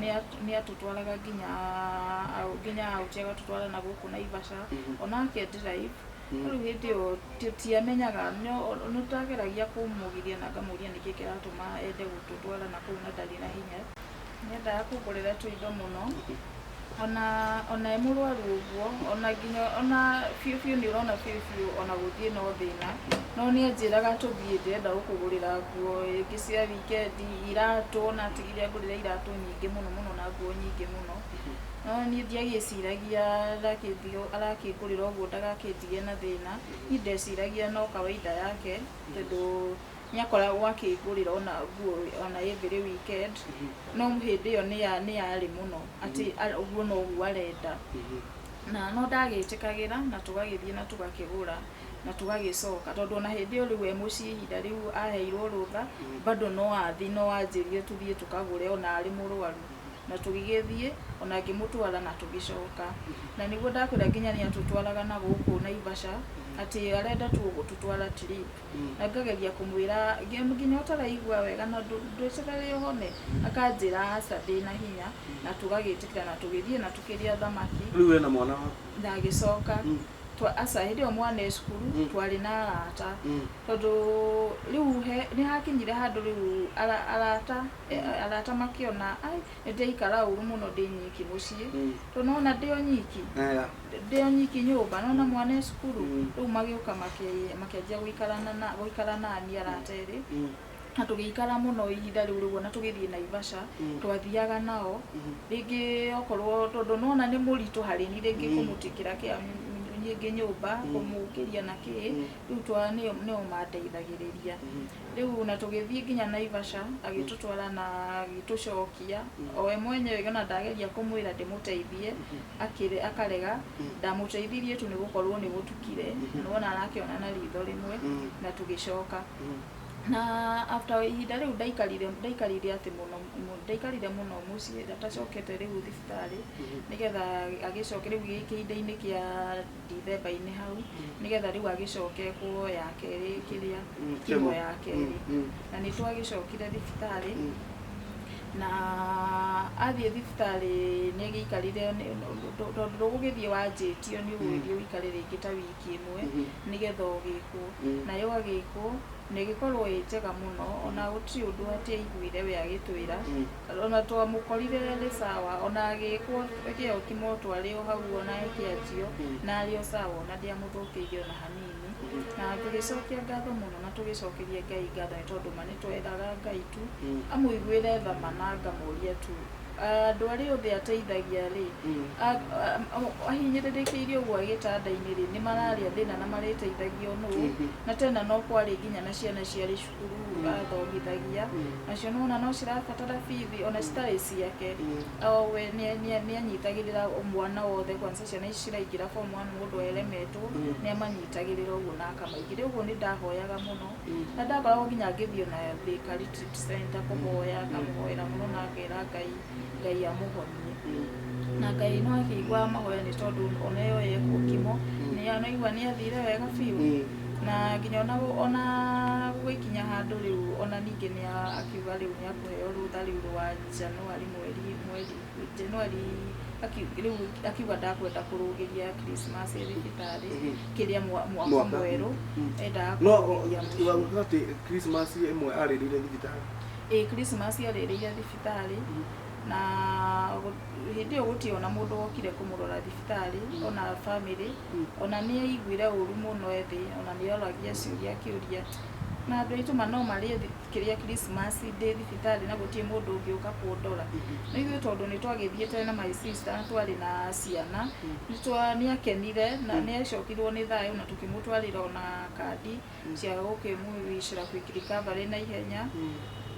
ni atutwaraga nginya utiaga tutwara na guku Naivasha onake drive riu hindi iyo tiamenyaga no tageragia kumugithia na ngamuria niki kiratuma ende gututwara na kuu na ndari na hinya nyendaga kugurira tuindo muno ona emurwaru uguo ona nginya ona fiu ni urona fiu ona guthie no thina no ni njiraga tuthie ndenda gukugurira nguo ingi cia weekend iratu na tigiria ngurira iratu nyingi muno na nguo nyingi muno no ni ndiagiciragia arakigurira uguo ndagakindigie na thina ni ndeciragia no kawaida yake tondu nyakora wakigurira ona nguo ona every weekend no hindi yo ni yari muno ati uguo no uguo arenda na no ndagitikagira na tugagithie na tugakigura na tugagicoka tondu ona hindi yo riu mucii ihinda riu aheirwo rutha bado no athi no anjirie tuthie tukagure ona ari murwaru na tugigithie ona ngimutwara na tugicoka na niguo ndakwira nginya ni atutwaraga na guku Naivasha ati arenda tutwara trip na ngageria kumwira nginya utaraigua wega na ndwicirere hone akanjira aca ndina hinya na tugagitikira na tugithie na tukiria thamaki riu we na mwana ndagicoka aca hindi o mwana cukuru twari na arata tondu riu ni hakinyire handu riu arata makiona ai ndeikara uru muno ndi nyiki mucii tondu ona ndio nyiki nyumba nona mwana cukuru riu magiuka makianjia guikara nani arata eri na tugiikara muno ihinda riu riu na tugithie Naivasha twathiaga nao ringi okorwo tondu nona ni muritu hari ni ringi kumutikira kia ngi nyumba kumukiria na ki riu twa ni mandeithagiriria riu na tugithie nginya Naivasha agitutwara na gitucokia owe mwenyewe ona ndageria kumwira ndimuteithie akarega ndamuteithirie tu ni gukorwo ni gutukire nona arakiona na ritho rimwe na tugicoka na after ihinda riu ndaikarire ati muno mucii atacokete riu thibitari nigetha agicoke riu gikinda-ini kia December-ini hau nigetha riu agicoke kuoya keri kiria kimo ya keri na ni twagicokire thibitari na athie thibitari ni giikarire tondu rugugithie wanjitio ni ugithie uikare ringi ta wiki imwe nigetha ugikwo na yo agikwo nigikorwo njega muno ona gutiri undu atiaiguire we agitwira ona twamukorire ri sawa ona agikwo kio kimo twari o hau ona kianjio na ario sawa ona ndiamuthukiirie ona hanini na tugicokia ngatho muno na tugicokeria Ngai ngatho tondu mani twethaga Ngai tu amuiguire tha mananga muria tu andu ari othe ateithagia ri ahinyirikiirio uguo gitanda-ini ri ni mararia thina na mariteithagio no na tena no kwari nginya na ciana ciari cukuru athomithagia nacio nona no cirabatara bithi ona citari ciake we ni anyitagirira mwana wothe kwanza ciana ici ciraingira form 1 mundu elemetwo ni amanyitagirira uguo na akamaigire uguo ni ndahoyaga muno na ndakoragwo nginya ngithio na Thika Retreat Center kumuhoya ngamuhoera muno na ngera Ngai amuhonie na Ngai no akigwa mahoya ni tondu ona yo yekukimo ni anaigua ni athire wega fiu na nginya ona gwikinya handu riu ona ningi ni akiuga riu ni akuheo rutha riu rwa Januari akiuga ndakwenda kurugiria Christmas thibitari kiria mwaka mweru enda no ati Christmas imwe aririre thibitari Christmas aririre thibitari na hindi uguti ona mundu okire kumurora thibitari ona family ona ni aiguire uru muno ethi ona ni oragia ciuria kiuria na andu aitu no mari kiria Christmas day thibitari na gutie mundu ungiuka kundora na ithuĩ tondu ni twagithiete na my sister twari na ciana ni akenire na ni acokirwo ni thayu na tukimutwarira ona kandi cia gukimwicira quick recovery na ihenya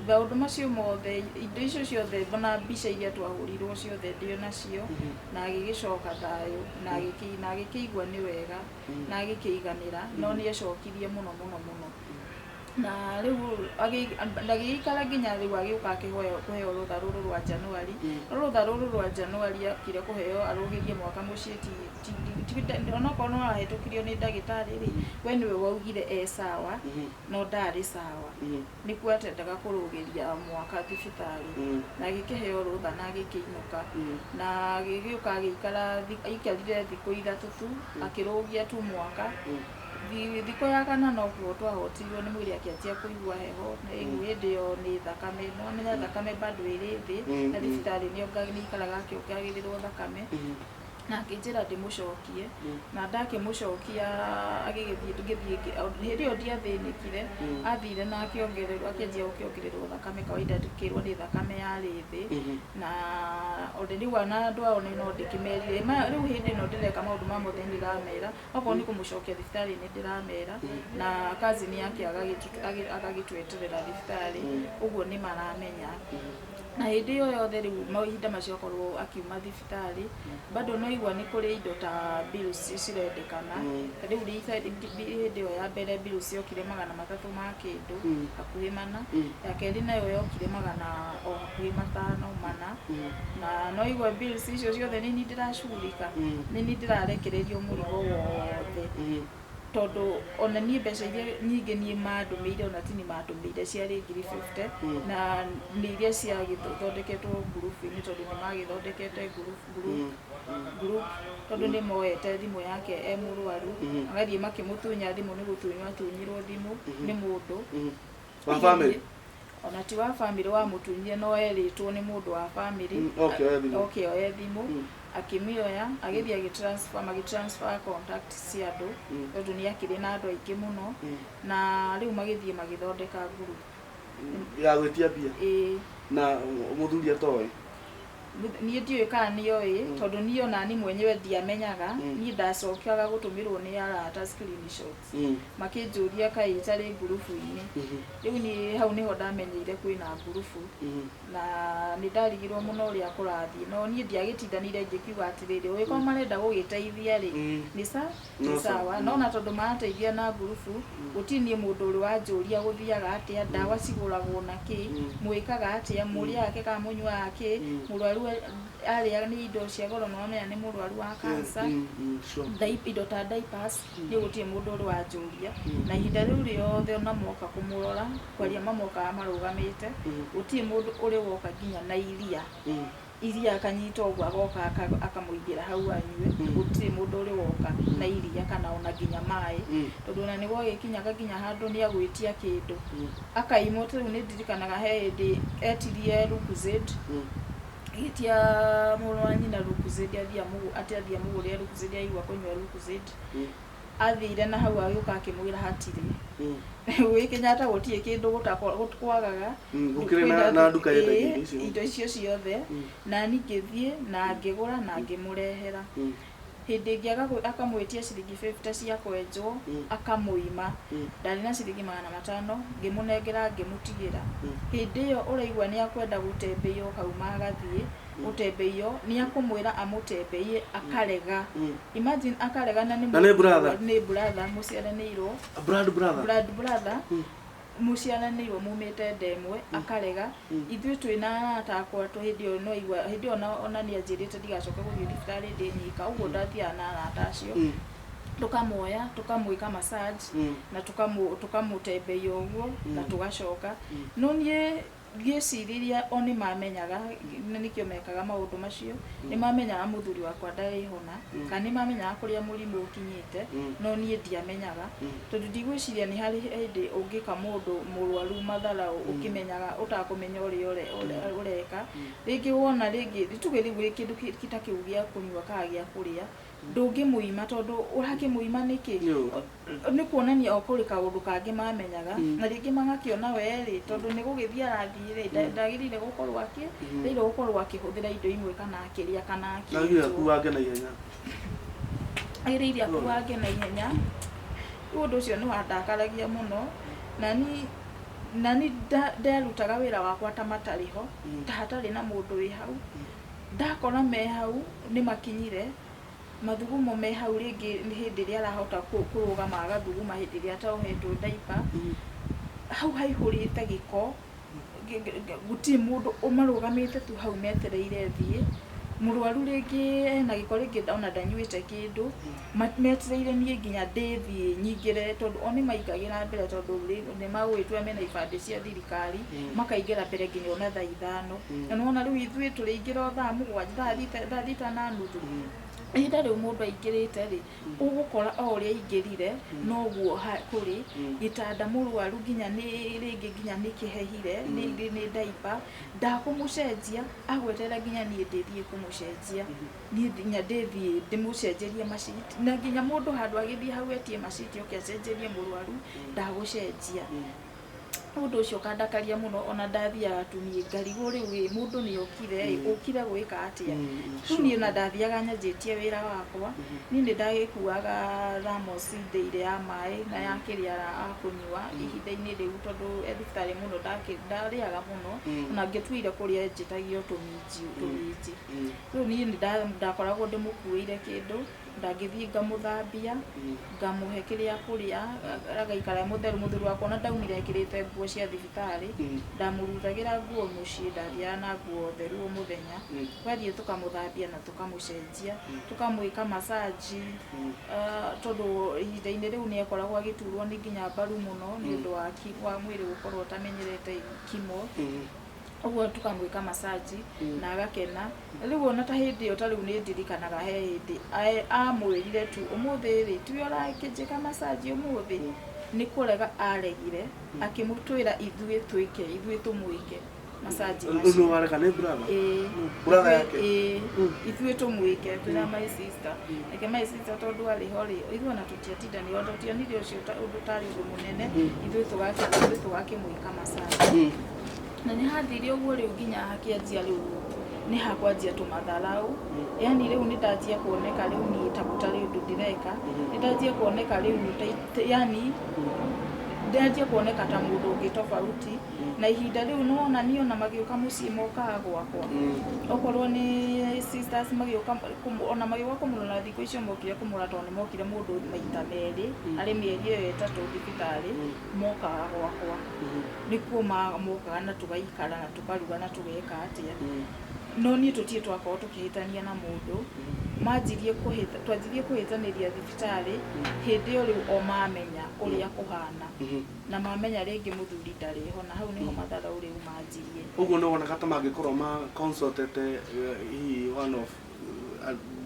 maundu macio mothe indo icio ciothe bona mbica iria twahurirwo ciothe ndio nacio na agigicoka thayu na agikigwa ni wega na agikiiganira no ni acokirie muno na riu ndagikara nginya riu agiuka akiheo rutha ruru rwa Januari rutha ruru rwa Januari akire kuheo arugirie mwaka mucii onokorwo no ahitukirio ni ndagitari ri we niwe waugire sawa no ndari sawa nikuo atendaga kurugiria mwaka thibitari na agikiheo rutha na agikiinuka na agiuka agikara aikarire thiku 3 tu akirugia tu mwaka thiko ya kana no kuo twahotirwo ni mwiri akianjia kuigua heho riu hindi yo ni thakame no ni thakame bado iri thi na thibitari ni ikaraga akiongagiririrwo thakame na akijira ndimucokie na ndakimucokia agigithie hindi yo ndiathinikire athire na akiongererwo akianjia gukiongererwo thakame kawaida ndikirwo ni thakame yari thi na already wana andu ao ni no ndikimerire riu hindi no ndireka maundu ma mothe ndiramera okorwo ni kumucokia thibitari ni ndiramera na kazini yake agagitweterera thibitari uguo ni maramenya na hindi yo yothe riu mahinda macio akorwo akiuma thibitari bado no igua ni kuri indo ta bills cirendekana riu hindi yo ya mbere bills yokire 300 ma kindu hakuhi mana ya keri nayo yokire 500 o hakuhi 5 mana na no igua bills icio ciothe ni ndiracurika ni ndirarekererio murigo wothe tondu ona ni mbeca iria nyingi ni mandumiire ona tini mandumiire ciari 50 na ni iria cia githondeketwo group-ini tondu ni magithondekete group tondu ni moete thimu yake murwaru agathie makimutunya thimu ni gutunywa tunyirwo thimu ni mundu wa family ona ti wa family wa mutunyie no eritwo ni mundu wa family okay oe thimu akimioya agithia magitransfer contact cia andu tondu ni akiri na andu aingi muno na riu magithie magithondeka group ya gwitia bia na muthuri atoe ni ndiyo kana niyo tondu niyo nani mwenyewe ndiamenyaga ni ndacokiaga gutumirwo ni arata screenshots makinjuria kai tari group-ini riu ni hau niho ndamenyeire kwina group na ni ndarigirwo muno ria kurathie no ni ndiagitindanire ngikiuga atiriri wiko marenda gugiteithia ri ni sawa no na tondu marateithia na group gutini mundu uri wanjuria guthiaga atia ndawa ciguragwo na ki mwikaga atia muria yake ka munywa yake murwaru aria ni indo cia goro no amenya ni murwaru wa cancer indo ta diapers ni gutie mundu uri wanjuria na ihinda riu riothe ona moka kumurora kwaria mamoka marugamite gutie mundu uri woka nginya na iria akanyita ogwa agoka akamuigira hau anywe gutie mundu uri woka na iria kana ona nginya mai tondu na nigo gikinyaga nginya handu ni agwitia kindu akaimote ni ndirikanaga he ndi etirie Lukuzed itia murwanyi na Lukuzed athia muguri Lukuzed aigua kunywa Lukuzed athire na hau agiuka akimwira hatiri wikinyata gutie kindu gutkwagaga gukire na nduka yendagia indo icio ciothe na ngithie na ngigura na ngimurehera hindi ngiaga akamwitia ciringi 50 cia kwenjwo akamuima ndari na ciringi 500 ngimunengera ngimutigira hindi yo uraigwa ni akwenda gutembeio kauma agathie utembeio ni akumwira amutembeie akarega imagine akarega na ni brother muciaranirwo brother muciaranirwo mumite ndemwe akarega ithuĩ twina atakwa tu hindi yo no igwa hindi ona ni anjirite ndigacoke guthii thibitari ndinyika uguo ndathia na arata acio tukamuoya tukamwika massage na tukamutembeia uguo na tugacoka no nie ngĩciriria oni mamenyaga nikio mekaga maundu macio ni mamenyaga muthuri wakwa ndaihona kana ni mamenyaga kuria murimu ukinyite no nie ndiamenyaga tondu ndigwiciria ni hari hindi ungika mundu murwaru mathara ukimenyaga utakumenya ureka ringi wona ringi ritugeri gwi kindu kitakiugia kunywa kana gia kuria ndungimuima tondu urakimuima niki ni kuonania okuri kaundu kangi mamenyaga na ringi magakiona weri tondu ni gugithia arathire ndagirire gukorwo rĩire gukorwo akihuthira indo imwe kana akiria kana akiria kuwange na ihenya agirire kuwange na ihenya undu ucio ni wandakaragia muno na ni nderutaga wira wakwa ta matariho ta hatari na mundu wi hau ndakora me hau ni makinyire mathugumo me hau ringi hindi ria arahota kurugama agathuguma hindi ria atauhetwo diaper hau haihurite giko guti mundu umarugamite tu hau metereire thie murwaru ringi na giko ringi ndona ndanyuite kindu metereire nie nginya ndethi nyingire tondu oni maigagira mbere tondu ni magwitwa mena ibande cia thirikari makaigira mbere nginya ona thaa 5 na wona riu ithui turingira thaa 7 thaa 6 na nuthu ihinda riu mundu aingirite ri ugukora o uria ingirire noguo kuri gitanda murwaru nginya ni ringi nginya ni kihehire ni diaper ndakumucenjia agweterera nginya ni ndithie kumucenjia ni nginya ndithie ndimucenjerie maciti na nginya mundu handu agithie hau etie maciti okiacenjerie murwaru ndagucenjia mundu ucio kandakaria muno ona ndathiaga tumie ngarigo riu mundu ni ukire gwika atia tuni na ndathiaga nyanjitie wira wakwa ni ndagikuaga Ramos ndeire ya mai na ya kiria akunywa ihinda-ini riu tondu thibitarĩ muno ndariaga muno na ngĩtuire kuria njitagio tumiji riu ni ndakoragwo ndimukuire kindu ndangithie ngamuthambia ngamuhe kiria kuria agaikara mutheru wakwa na ndaumire ekirite nguo cia thibitari ndamurutagira nguo mucii ndathia na nguo theru o muthenya twathie tukamuthambia na tukamucenjia tukamwika massage tondu ihinda-ini riu ni ekoragwo agiturwo ni nginya mbaru muno ni undu wa mwiri gukorwo utamenyerete kimo uguo tukamwika massage na agakena riu ona ta hindi iyo ta riu ni ndirikanaga he hindi amwirire tu umuthi ri tu urakinjika massage umuthi ni kurega aregire akimutwira ithui tumwike massage uno wale kana brother yake ithui tumwike tuna my sister like my sister tondu ari hori ithui na tutiatinda ni ondo tionire ucio undu tari undu munene ithui tugakimwika massage na ni hathire uguo riu nginya hakianjia riu ni hakwanjia tumatharau yani riu ni ndanjia kuoneka riu ni takutari undu ndireka ni ndanjia kuoneka riu yani ndanjia kuoneka ta mundu ungi tofauti na ihinda riu nona niyo na magiuka mucii mokaga gwakwa okorwo ni sisters magiuka ona magiuka kumurona thikũ icio mokire kumurona tondu mokire mundu maita meri ari mieri iyo itatu thibitari mokaga gwakwa nikuo mokaga na tugaikara na tukaruga na tugeka atia no ni tutie twakorwo tukihitania na mundu twanjirie kuhitaniria thibitari hindi iyo riu o mamenya uria kuhana na mamenya ringi muthuri ndariho na hau niho matharau riu manjirie uguo no wona kata mangikorwo ma consultete one of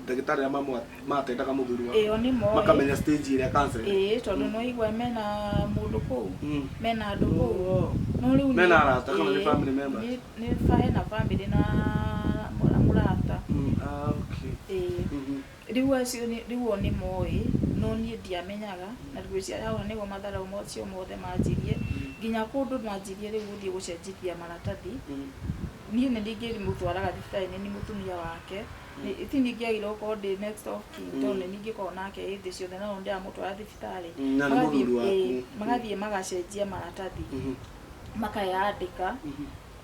ndagitari amwe matedaga muthuri wa iyo ni mo makamenya stage ile cancer tondu no igwa mena mundu kuu mena andu kuu no riu mena arata kana ni family member ni family na murata okay riu acio riu ni moi no ni ndiamenyaga na rwĩcia hau nigo matharau mocio mothe manjirie nginya kundu manjirie riu guthie gucenjithia maratathi ni ndingiri mutwaraga thibitari ni mutumia wake iti ningiagire ukorwo ndi next of kin tondu ningikorwo nake hindi ciothe na ndia mutwara thibitari magathie magacenjia maratathi makayandika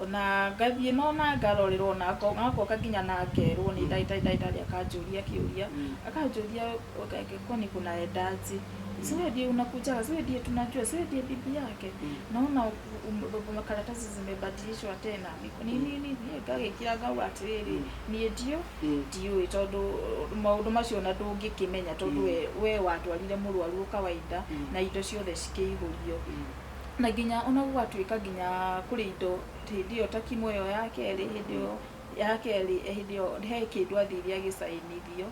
ona ngathie nona ngarorerwo na ngakoka nginya na ngerwo ni ndagitari akanjuria kiuria kwani kuna endaji siwe ndiye unakuja siwe ndiye tunajua siwe ndiye bibi yake naona makaratasi zimebadilishwa tena nini ngagikira ngauga atiriri nie ndio tondu maundu macio na ndungikimenya tondu we watwarire murwaru kawaida na indo ciothe cikiihurio na nginya ona gwatuika nginya kuri indo hindi ta kimo yo yake ri hindi yo he kindu athiria gisainithio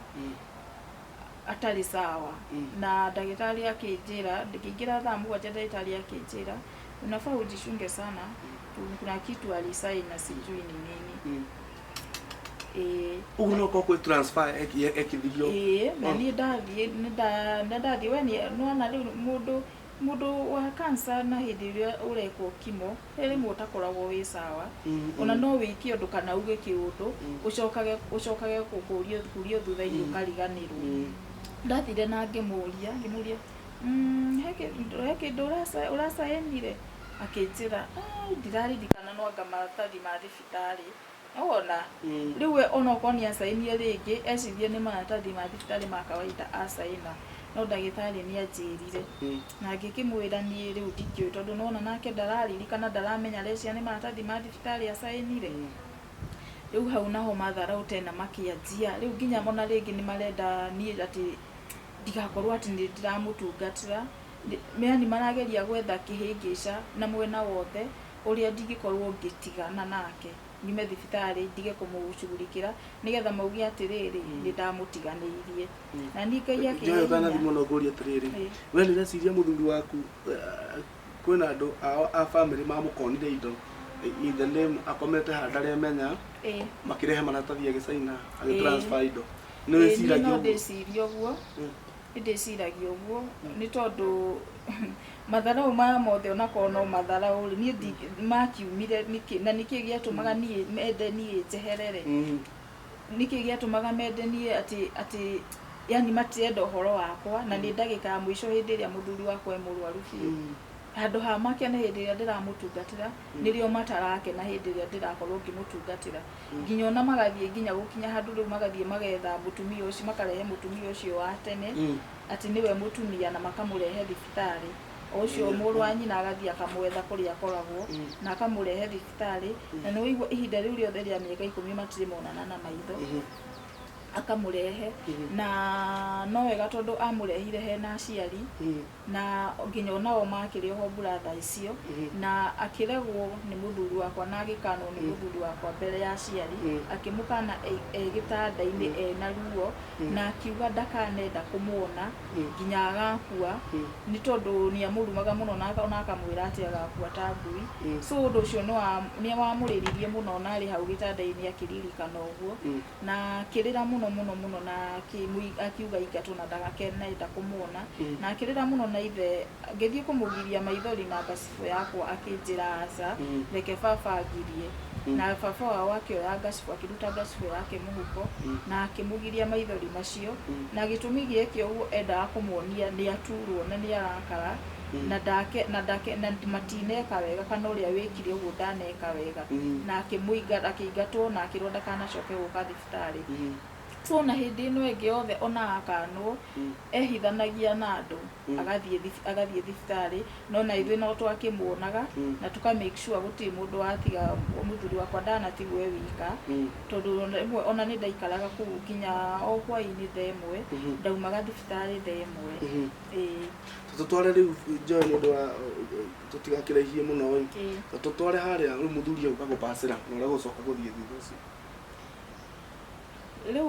atari sawa na ndagitari akinjira ndikingira thaa 7 ndagitari akinjira unafaa ujishunge sana kuna kitu alisaini na sijui ni nini uno kwa transfer ekithibio na ni ndathie we ni nona riu mundu wa cancer na hindi ria urekwo kimo ri mutakoragwo wi sawa ona no wiki undu kana uge kiundu ucokage kukurio thutha-ini ukariganirwo ndathire na ngimuria heke urasaenire akinjira ndiraririkana no anga maratathi ma thibitari ona riu ona okonia saini ringi ecithie ni maratathi ma thibitari ma kawaida asaina no ndagĩtarĩ nĩanjĩrire na ngĩkĩmwĩra niĩ rĩu ndikĩũĩ tondũ nona nake ndararirikana ndaramenya lecia nĩ maratathi ma thibitarĩ acainire. Rĩu hau naho matharaũ tena makĩanjia rĩu nginya mona rĩngĩ nĩ marenda niĩ atĩ ndigakorwo atĩ nĩ ndiramũtungatĩra, yani marageria gwetha kĩhĩngĩca na mwena wothe ũrĩa ndingĩkorwo ngĩtigana nake nyume thibitarĩ ndige kũmũcugurikĩra nĩgetha mauge atĩrĩrĩ nĩ ndamũtiganĩirie. Na niĩ Ngai akĩnyoya kana thimo no ngũria atĩrĩrĩ we nĩ reciria mũthuri waku kwĩna andũ a family mamũkonire indo in the name akomete handũ arĩa menya makĩrehe maratathi agĩcaina agĩtransfer indo nĩ wĩciragia ũguo? Nĩ ndĩciragia ũguo nĩ tondũ matharaũ maya mothe onakorwo no matharaũ niĩ makiumire na nĩkĩĩ gĩatũmaga niĩ mende niĩ njeherere, nĩkĩĩ gĩatũmaga mende niĩ atĩ yani matirenda ũhoro wakwa na nĩ ndagĩka ya mũico hĩndĩ ĩrĩa mũthuri wakwa e mũrwaru biũ handũ ha makene hĩndĩ ĩrĩa ndĩramũtungatĩra nĩrĩo matarakena hĩndĩ ĩrĩa ndĩrakorwo ngĩmũtungatĩra. Nginya ona magathiĩ nginya gũkinya handũ rĩu magathiĩ magetha mũtumia ũcio makarehe mũtumia ũcio wa tene atĩ nĩwe mũtumia na makamũrehe thibitarĩ ũcio mũrũ wa nyina agathiĩ akamwetha kũrĩa akoragwo na akamũrehe thibitarĩ na nĩ wĩigua ihinda rĩu rĩothe rĩa mĩaka 10 matirĩ monana na maitho akamũrehe na no wega tondũ amũrehire hena aciari na nginya onao makĩrĩ oho brother icio na akĩregwo nĩ mũthuri wakwa na agĩkanwo nĩ mũthuri wakwa mbere ya aciari akĩmũkana gĩtanda-inĩ ena ruo na akiuga ndakanenda kũmuona nginya agakua nĩ tondũ nĩamũrumaga mũno na akamwĩra atĩ agakua ta ngui. So ũndũ ũcio nĩ wamũrĩririe mũno na arĩ hau gĩtanda-inĩ akĩririkana ũguo na akĩrĩra mũno mũno na akiuga ingatwo na ndagakenda kũmuona na akĩrĩra mũno na ithe ngĩthiĩ kũmũgiria maithori na ngacibũ yakwa akĩnjĩra aca reke baba angirie na baba wao akĩoya ngacibũ akĩruta ngacibũ yake mũhuko na akĩmũgiria maithori macio na gĩtũmi gĩkĩ ũguo endaga kũmuonia nĩ aturwo na nĩ arakara na matineka wega kana ũrĩa wĩkire ũguo ndaneka wega na akĩingatwo na akĩrwo ndakanacoke gũka thibitarĩ. So na hĩndĩ ĩno ĩngĩ yothe ona akanwo ehithanagia na andũ agathiĩ thibitarĩ no na ithuĩ no twakĩmuonaga na tuka make sure gũtirĩ mũndũ watiga mũthuri wakwa ndanatigwo wika tondũ ona nĩ ndaikaraga kũu nginya o hwainĩ thaa ĩmwe ndaumaga thibitarĩ thaa ĩmwe. Tũtware rĩu Joy nĩ ũndũ wa tũtigakĩraihie mũno tũtware harĩa rĩu mũthuri auka gũbacĩra na ũrĩa gũcoka gũthiĩ thutha ũcio. Rĩu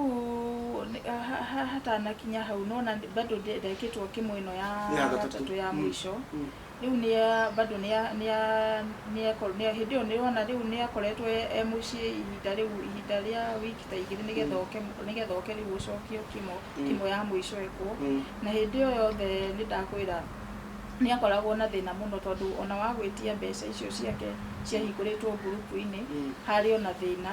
hatanakinya hau nona bado ndekĩtwo kĩmwĩno ya gatatũ ya mũico rĩu nĩ bado nĩ hĩndĩ ĩyo nĩrona rĩu nĩakoretwo mũciĩ ihinda rĩa wiki ta igĩrĩ nĩgetha oke rĩu gũcokio kimo ya mũico ekwo na hĩndĩ ĩyo yothe nĩndakwĩra nĩakoragwo na thĩna mũno tondũ ona wagwĩtia mbeca icio ciake ciahingũrĩtwo ngurubu-inĩ harĩ ona thĩna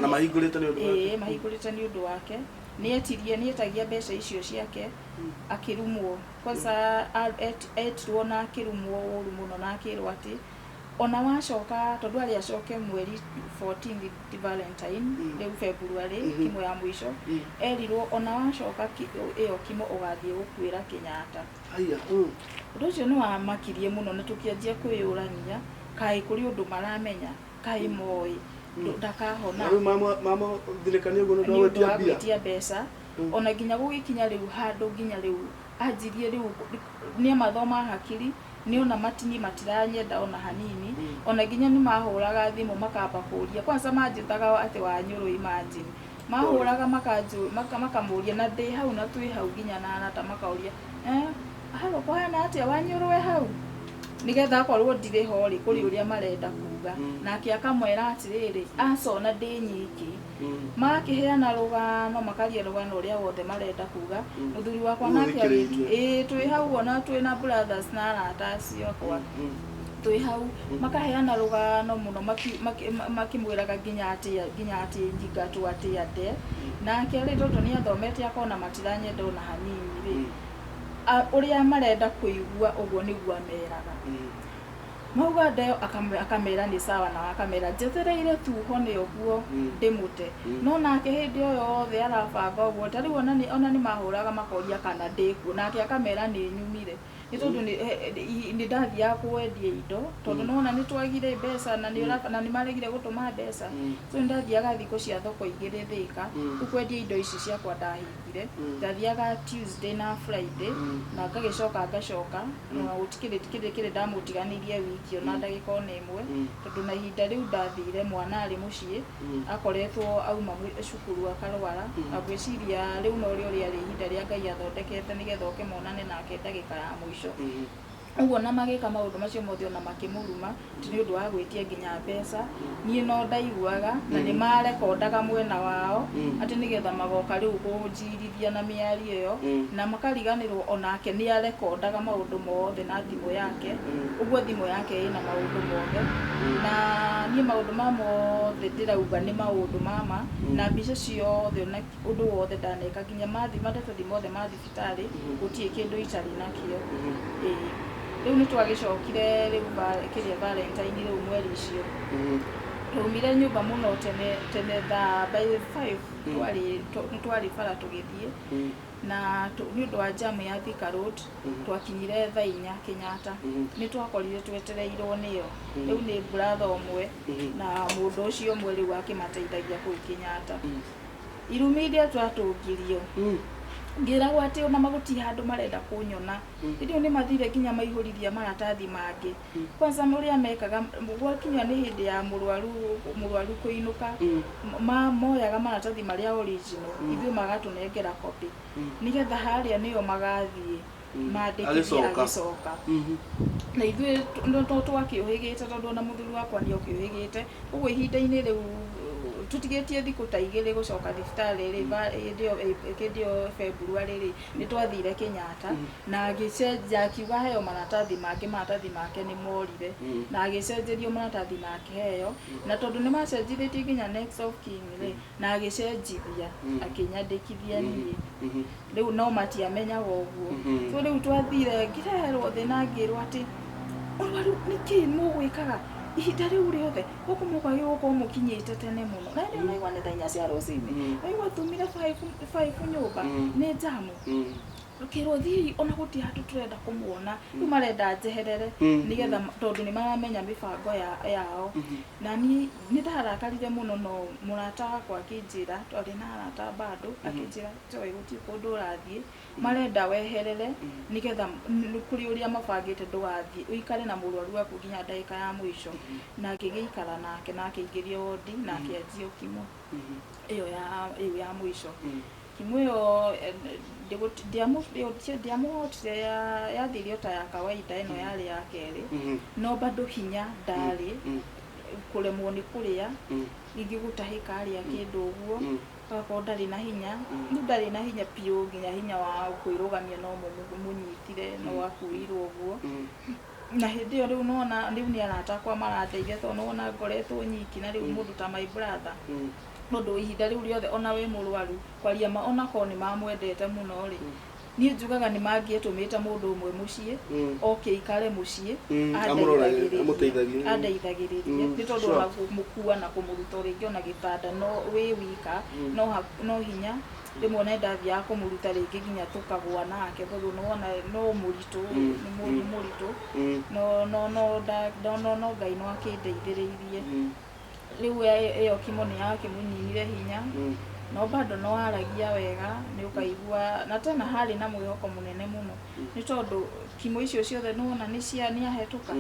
na mahingũrĩte nĩ ũndũ wake mahingũrĩte nĩ ũndũ wake nĩetagia mbeca icio ciake akĩrumwo kwanza etirwo na akĩrumwo ũru mũno na akĩrwo atĩ ona wacoka tondũ arĩ acoke mweri 14 Valentine rĩu February kimo ya mũico erirwo ona wacoka ĩyo kimo ũgathiĩ gũkuĩra Kenyatta. Ũndũ ũcio nĩ wamakirie mũno na tũkĩanjia kwĩyũrania kaĩ kũrĩ ũndũ maramenya kaĩ moĩ ndakahona mama thirikani ũguo nĩ ndagwĩtia mbeca ona nginya gũgĩkinya rĩu handũ nginya rĩu anjirie rĩu nĩ mathoma hakiri nĩ ona matini matiranyenda ona hanini ona nginya nĩ mahũraga thimũ makamba kũria kwanza manjĩtaga atĩ Wanyũrũ imagine mahũraga makamũria na ndĩ hau na twĩ hau nginya na arata makauria halo kũhana atĩa Wanyũrũ we hau nĩgetha akorwo ndirĩ ho rĩ kũrĩ ũrĩa marenda kuga nake akamwĩra atĩrĩrĩ acona ndĩ nyiki makĩheana rũgano makaria rũgano ũrĩa wothe marenda kuga mũthuri wakwa nake twĩ hau ona twĩ na brothers na arata acio akwa twĩ hau makaheana rũgano mũno makĩmwĩraga nginya atĩ ngingatwo atĩ ande nake rĩ tondũ nĩ athomete akona matiranyenda ona hanini rĩ ũrĩa marenda kũigua ũguo nĩguo meraga mauga ndeo akamera ni sawa na akamera jetereire tu hone oguo ndimute no nake hindi o yothe arabanga oguo tari ona ni mahuraga makoria kana ndiku nake akamera ni nyumire ni tondu ni ndathia kwendia indo tondu nona ni twagire mbeca na ni maregire gutuma mbeca so ndathiaga thiko cia thoko igire thika ukwendia indo ici ciakwa ndahingire ndathiaga Tuesday na Friday na ngagicoka na gutikire ndamutiganirie wiki ona ndagika ona imwe tondu na ihinda riu ndathire mwana ari mucii akoretwo auma cukuru akarwara agwiciria riu no rio riari ihinda ria Ngai athondekete nigetha ukimonane nake ndagika ya mwisho uguo na magika maundu macio mothe ona makimuruma ni undu wa gwitia nginya mbeca nie no ndaiguaga na ni marekondaga mwena wao ati nigetha magoka riu kunjirithia na miario iyo na makariganirwo onake ni arekondaga maundu mothe na thimu yake uguo thimu yake ina maundu mothe na nie maundu mothe ndirauga ni maundu mama na mbica ciothe na undu wothe ndaneka nginya mathi mothe ma thibitari gutie kindu itari nakio riu ni twagicokire riu kiria Valentine riu mweri icio rumire nyumba muno tene tha by 5 twari bara tugithie na ni undu wa jam ya Thika Road twakinyire tha 4 Kenyatta ni twakorire twetereirwo niyo riu ni brother omwe na mundu ucio omwe riu akimateithagia ku Kenyatta irumidia twatungirio ngiragwa ati ona maguti handu marenda kunyona idio ni mathire kinya maihurithia maratathi mangi kwanza muria mekaga gwakinya ni hindi ya murwaru kuinuka moyaga maratathi maria original ithu magatunengera copy nigetha haria niyo magathie mandikithia agicoka na ithu ndo twakiuhigite tondu ona muthuri wakwa ni okiuhigite uguo ihinda-ini riu tutigetie thiku ta igiri gucoka thibitari rindio February ri ni twathire Kenyatta na agicenjia akiuga heo maratathi make ni morire na agicenjerio maratathi make heo na tondu ni macenjithitie nginya next of kin ri na agicenjithia akinyandikithia ni riu no matiamenyaga uguo so riu twathire ngireherwo thi na ngirwo ati urwaru niki mugwikaga ihinda riu riothe guku mugagi guko mukinyite tene muno na ndio naigwa nĩ thaa 4 cia rũcinĩ naigwa tumire 5 nyumba nĩ jamu ukirwo thi ona guti hatu turenda kumuona riu marenda njeherere nigetha tondu ni maramenya mibango yao na ni ndarakarire muno no murata wakwa akinjira twari na arata bado akinjira joy guti kundu urathie marenda weherere nigetha kuri uria mabangite ndugathie uikare na murwaru waku nginya ndagika ya mwisho na ngigiikara nake na akingĩrio wodi na akianjio kimo iyo ya mwisho kimweo ndiamuhotire yathirio ta ya kawaida ino yari ya keri no bado hinya ndari kuremwo ni kuria ingigutahika aria kindu uguo kwa ndari na hinya ndari na hinya piu nginya hinya wa kwirugamia no munyitire no wakuirwo uguo na hindi yo riu nona riu ni arata kwa marateithia to nona ngoretwo nyiki na riu mundu ta my brother nondu ihinda riu riothe ona we murwaru kwaria ona ko ni mamwendete muno ri ni njugaga ni mangietumite mundu umwe mucii oke ikare mucii adeithagiririe ni tondu wa kumukua na kumuruta ringi ona gitanda no we wika no hinya rimwe na ndathia kumuruta ringi nginya tukagwa nake tondu no muritu ni muritu no Ngai no akindeithiririe riu iyo kimoni yake munyinire hinya no bado no aragia wega ni ukaigua na tena hari na mwihoko munene muno ni tondu kimo icio ciothe nona ni cia ni ahetuka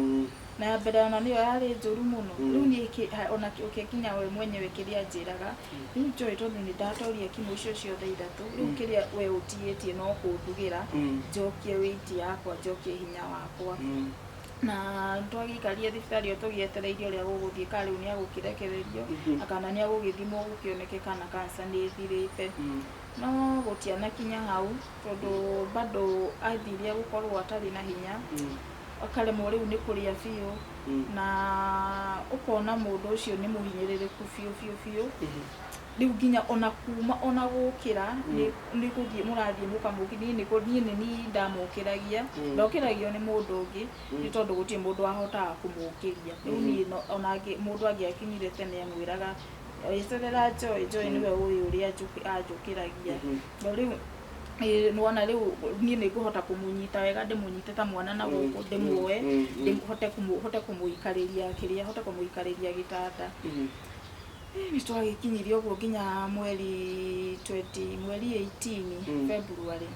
na mbere ona niyo yari njuru muno riu ni ona ukikinya we mwenyewe kiria njiraga riu joy tondu ni ndatoria kimo icio ciothe ithatu riu kiria we utietie no kundugira njokie witi yakwa njokie hinya wakwa na twagikaria thibitari tugietereirio ria guguthie kariu ni agukirekererio akana ni agugithimo gukioneke kana kansa ni thirite no gutiana kinya hau tondu bado athiria gukorwo atari na hinya akaremwo riu ni kuria biu na ukona mundu ucio ni muhinyiririku fiu riu nginya ona kuma ona gukira ni kuthie murathie mukamuki ni kuthie ni ndamukiragia ndokiragio ni mundu ungi ni tondu gutie mundu ahota kumukiria riu ni ona mundu angi akinyire tene amwiraga icerera Joy niwe uyu uria ajukiragia riu nuona riu ni niguhota kumunyita wega ndimunyite ta mwana na guku ndimuoe hote kumuikariria kiria hote kumuikariria gitanda ni twagikinyirie uguo nginya mweri 18 February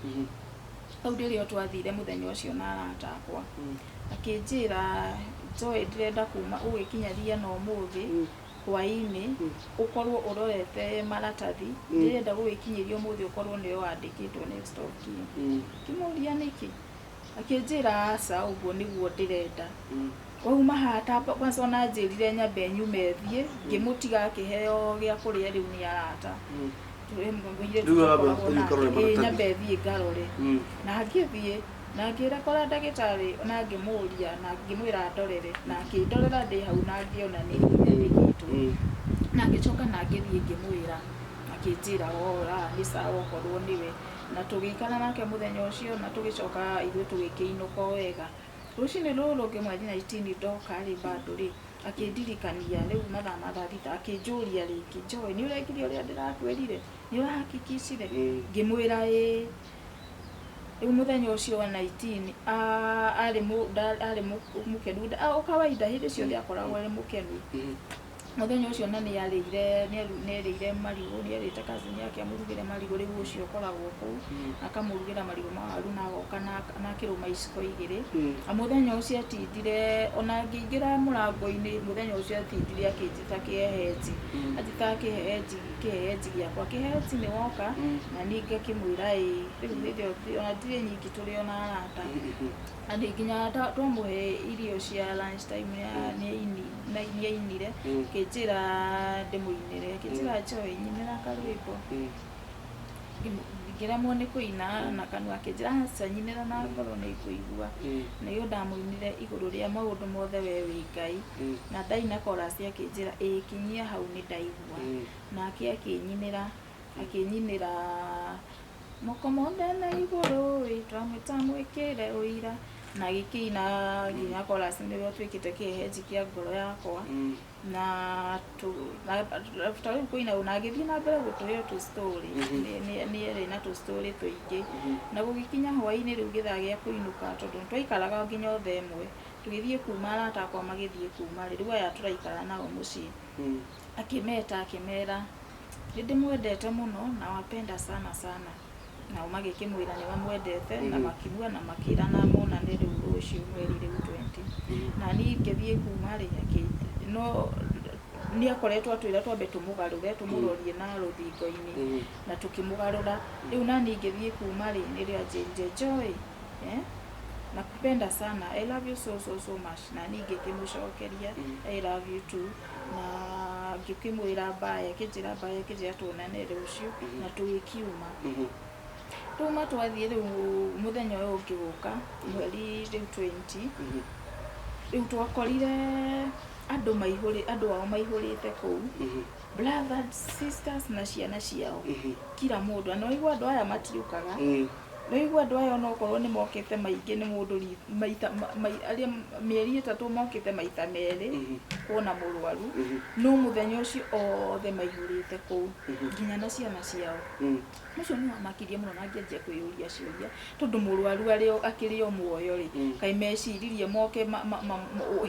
au ndirio twathire muthenya ucio na arata akwa akinjira Joy ndirenda kuma ugikinyaria no muthi hwaini ukorwo urorete maratathi ndirenda gugikinyiria muthi ukorwo niyo wandikitwo next of kin kimuria niki akinjira aca uguo niguo ndirenda wauma hata kwanza ona njirire nyambe nyumethie ngimutiga akiheo gia kuria riu ni arata nyambe thie ngarore na ngithie na ngira kora ndagitari ona ngimuria na ngimwira ndorere na ngindorera ndi hau na ngiona ni ndikitwo na ngicoka na ngithie ngimwira akinjira ora ni sawa korwo niwe na tugikana nake muthenya ucio na tugicoka ithuĩ tugikiinuka wega rucini ruru ngimwathi 19 ndoka ri bado ri akindirikania riu mathaa mathathita akinjuria ringi Joy ni urekire uria ndirakwirire ni urahakikicire ngimwira riu muthenya ucio wa 19 ari mukenu o kawaida hindi ciothe akoragwo ari mukenu muthenya ucio na ni arire marigo ni arite kazini yake amurugire marigo riu ucio akoragwo kuu akamurugira marigo mawaru na goka na kiruma iciko igiri muthenya ucio atindire ona ngingira murango-ini muthenya ucio atindire akinjita kiheheji atita kiheheji giakwa kiheheji ni woka na ninge kimwira riu ona ndire nyingi turi ona arata andi nginya twamuhe irio cia lunch time ni ainire kinjira ndimuinire kinjira Joy nyinira karwimbo ngiremwo ni kuina na kanua kinjira aca nyinira na ngoro ni kuigua na iyo ndamuinire iguru ria maundu mothe we wi Ngai na ndaina chorus ya kinjira kinyia hau ni ndaigua na akinyinira mokomonde na iguru twamwita mwikire uira na gikina nginya chorus ndio twikite kiheji kia ngoro yakwa na after kuina unagithie na mbere gutuyo tu story ni ere na tu story tuingi na gugikinya hwaini riu githaa gia kuinuka tondu twaikaraga nginya othe emwe tugithie kuma arata akwa magithie kuma riu aya turaikara nao mucii akimera ndimwendete muno na wapenda sana na magikimwira ni bamwendete na makimua na makira na mona ni riu rucio mweri riu 20 na ni ngithie kuma ri no ni akoretwo atwira twambe tumugarure tumurorie na ruthingo-ini na tukimugarura riu na ni ngithie kuma ri ni ri anjirire Joy nakupenda sana I love you so much na ni ngikimucokeria I love you too na ngikimwira baya kinjira tuonane rucio na tugikiuma tuma twathie riu muthenya uyu ukiguka mweri riu 20 riu twakorire andu ao maihurite kuu brothers sisters na ciana ciao kila mundu anoigua andu aya matiukaga noigua andu aya no korwo ni mokite maingi ni mundu maita aria mieri 3 mokite maita meri kuona murwaru no muthenya ucio othe maihurite kuu nginya na ciana ciao mucio ni wamakirie muno na ngianjia kwiyuria ciuria tondu murwaru akirio muoyo ri kai meciririe moke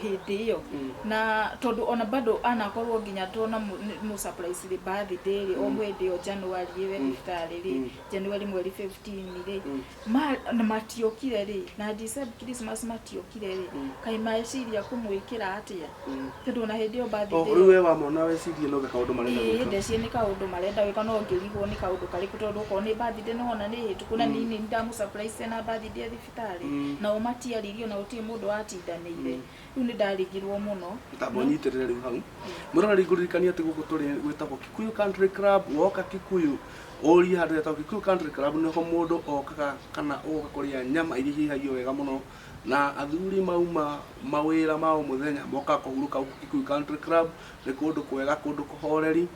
hindi iyo na tondu ona bado anakorwo nginya tona mu surprise ri birthday ri o mwende o January iwe iftari ri January mweri 15 ri na matiokire ri na December Christmas matiokire ri kai meciria kumwikira atia tondu na hindi o birthday riu we wamona wecirie no kaundu marenda gwika ndeci ni kaundu marenda gwika no ngirigwo ni kaundu kariku tondu ko ni birthday no ona ni hituku na ni ndamu surprise na birthday thibitari na umatiaririo na utie mundu atindanire riu ni ndarigirwo muno tabonyitirire riu hau murarari ngurikania ati guku turi gwitagwo Kikuyu Country Club woka Kikuyu ori handu etagwo Kikuyu Country Club niho mundu okaga kana uga kuria nyama iria hihagio wega muno na athuri mauma mawira mao muthenya moka kuhuruka Kikuyu Country Club ni kundu kwega kundu kuhoreri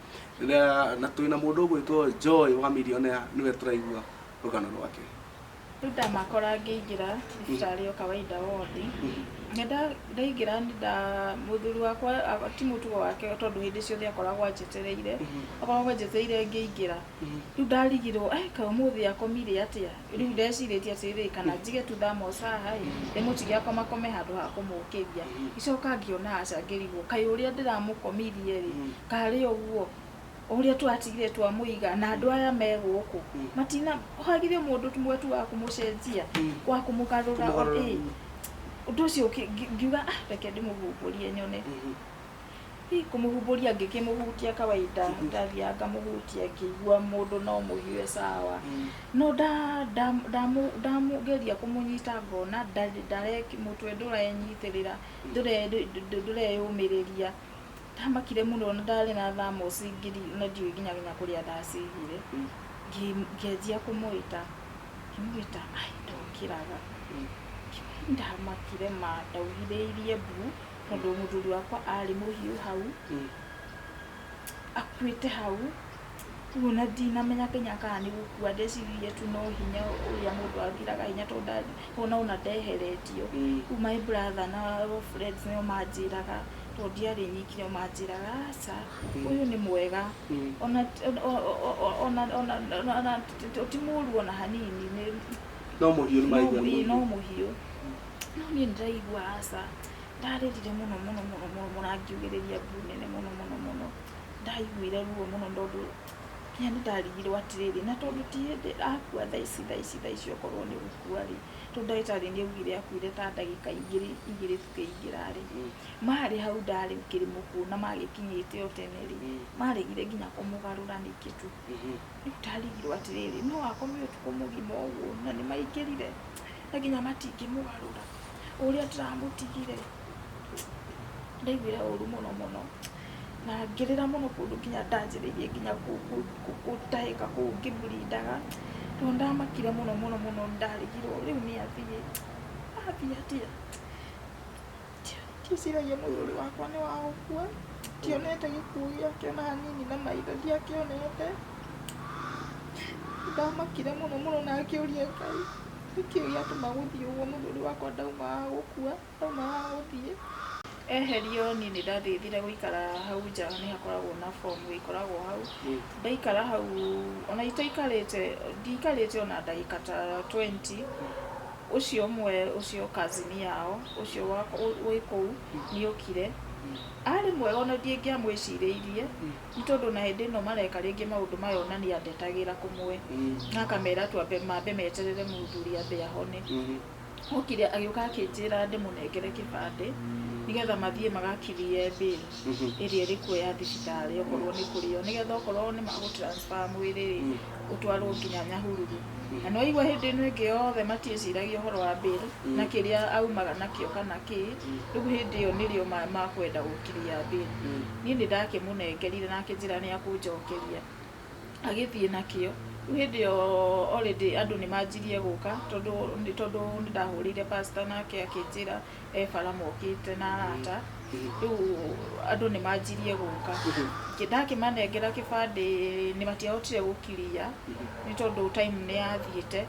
na twina mundu gwitwo Joy wa Millionaire niwe turaigua rugano rwake. Nda makora ngiingira thibitari o kawaida wodi ngenda ndaingira nda muthuri wakwa ti mutugo wake tondu hindi ciothe akoragwo anjetereire akoragwo anjetereire ngiingira riu ndarigirwo ka umuthi akomire atia riu ndeciritie atiri kana njige tu thamos haha ndimutige akomakome handu ha kumukiria icoka ngiona aca ngirigwo kai uria ndiramukomirie ri kari uguo uria twatigire twamuiga na andu aya me guku matina hagire mundu tumwetu wa kumucenjia wa kumugarura undu ucio ngiuga reke ndimuhumburie nyone kumuhumburia ngikimuhutia kawaida ndathianga muhutia ngigua mundu no muhiwe sawa no ndamugeria kumunyita ngona ndareki mutwe ndurenyitirira ndureyumiriria ndamakire muno ndari na thamos ngiri na ndiwe nginya kuria ndacigire ngenjia kumuita ndokiraga ndamakire ma ndaugiriirie mbu tondu muthuri wakwa ari muhiu hau akuite hau una ndinamenya kinya kana ni gukua ndeciririe tu no hinya uria mundu athiraga hinya tondu ona ndeheretio my brother na friends nio manjiraga ndiari nyikire manjiraga aca uyu ni mwega ona timuru ona hanini no muhiu no muhiu no ni ndaigua aca ndarerire muno ngiugiriria bunene muno ndaiguire ruo muno ndondu kinya ndarigirwo atiriri na tondu tiende akua thaici okorwo ni gukua ri tondu ndagitari ni augire akuire ta ndagika igiri tukiingira ri mari hau ndari ngiri mukuna magikinyite o tene ri marigire nginya kumugarura nikitu ndarigirwo atiriri no akomio tukumugima uguo na ni maingirire na nginya matingimugarura uria turamutigire ndaiguire uru muno na ngirira muno kundu nginya ndanjiririe nginya gutahika kuu ngiburindaga tondu ndamakire muno ndarigirwo riu ni athie atia ticiragia muthuri wakwa ni wa gukua tionete gikuo giake ona hanini na maitho ndiakionete ndamakire muno na akiuria Ngai nikio giatuma guthie uguo muthuri wakwa ndauma gukua ndauma guthie eherio ni ndathithire guikara hau nja ni hakoragwo na form ikoragwo hau ndaikara hau ona itaikarite ndikarite ona ndagika ta 20 ucio mwe ucio kazini yao ucio wiko ni ukire ari mwega ona ndingiamwiciriirie ni tondu na hindi no mareka ringi maundu mayo na ni andetagira kumwe na kamera tu mambe meterere muthuri ambe ahone okire agiuka akinjira ndimunengere kibande nigetha mathie magakirie bill iria iri ya thibitari okorwo ni kurio nigetha okorwo ni magutransfer mwiri utwarwo nginya Nyahururu na no igwa hindi ino ingi yothe matieciragia uhoro wa bill na kiria aumaga nakio kana ki riu hindi iyo nirio makwenda gukiria bill ni ndakimunengerire na akinjira ni akunjokeria agithie nakio hindi iyo already andu ni manjirie guka tondu ndahurire pastor nake akinjira bara mokite na arata riu andu ni manjirie guka ndakimanengera kibande ni matiahotire gukiria ni tondu time ni yathiite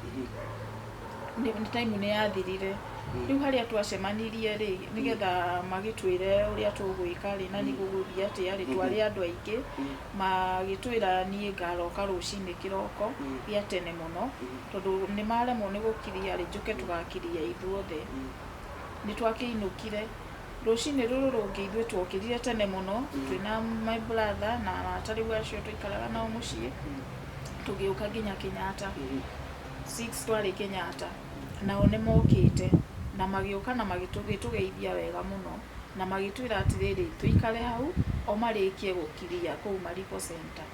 ni time ni yathirire riu haria twacemanirie ri nigetha magitwire uria tugwika ri na ni guguthia atia ri twari andu aingi magitwira nie ngaroka rucini kiroko ya tene muno tondu ni maremwo ni gukiria ri njuke tugakiria ithuothe ni twakiinukire rucini ruru rungi ithwe twokirire tene muno twina my brother na atari wacio tuikaraga nao mucii tugiuka nginya Kenyatta 6 twari Kenyatta nao ni mokite na magiuka na magitugeithia wega muno na magitwira atiriri tuikare hau o marikie gukiria kuu Maripo Center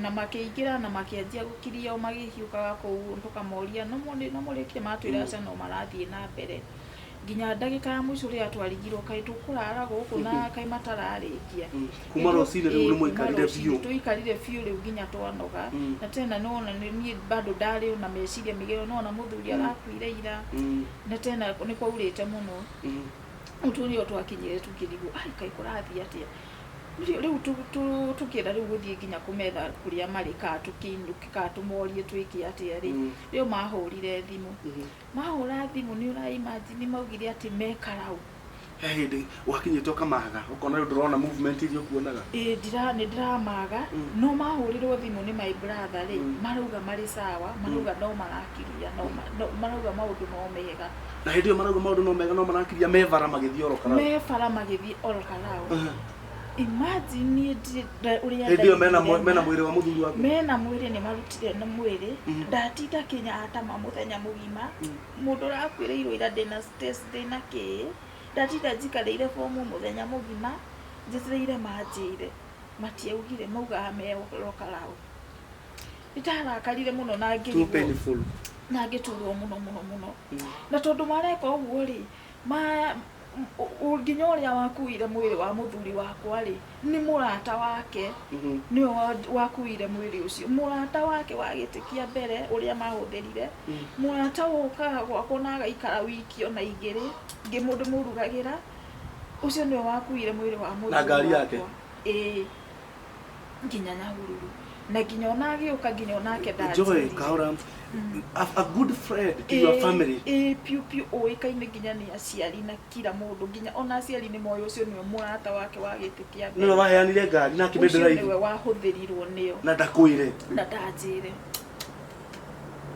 na makiingira na makianjia gukiria o magihiukaga kuu tukamoria no murikire matwira aca no marathie na mbere nginya ndagika ya muico ria twarigirwo kai tukurara guku na kai matararikia kuma rocini riu muikarire biu tuikarire biu riu nginya twanoga na tena nona ni bado ndari na meciria migero nona muthuri arakuire ira na tena ni kwaurite muno uturio twakinyire tukirigu ai kai kurathi atia riu tukienda riu guthie nginya kumetha kuria mari ka tukinuka tumorie twiki atia ri riu mahurire thimu mahura thimu ni ura imagine maugire ati mekarau hindi wakinyite ukamaga ukona riu ndurona movement iria kuonaga ndiramaga no mahurirwo thimu ni my brother ri marauga mari sawa marauga no marakiria no marauga maundu no mega na hindi iyo marauga maundu no mega no marakiria mevara magithii orokarau imagine uria ndio mena mwiri wa muthuri waku mena mwiri ni marutire na mwiri ndatinda Kenyatta muthenya mugima mundu rakwiriirwo ira ndina stress ndina ki ndatinda njikareire fomu muthenya mugima njitireire manjire matiaugire mauga meorokarau itarakarire muno na too painful na ngiturwo muno na tondu mareka uguo ri nginya uria wakuire mwiri wa muthuri wakwa ri ni murata wake ni wakuire mwiri ucio murata wake wagitikia mbere uria mahutherire murata woka gwakwa na agaikara wiki ona igiri ngimundu murugagira ucio ni wakuire mwiri wa muthuri na ngari yake nginya Nyahururu na nginya ona agiuka nginya onake Joy Kahora a good friend to your family piu oikaine nginya ni aciari na kila mundu nginya ona aciari ni moyo ucio niwe murata wake wagitikia ni waheanire ngari na kimendera ithi niwe wahuthirirwo niyo na ndakwire na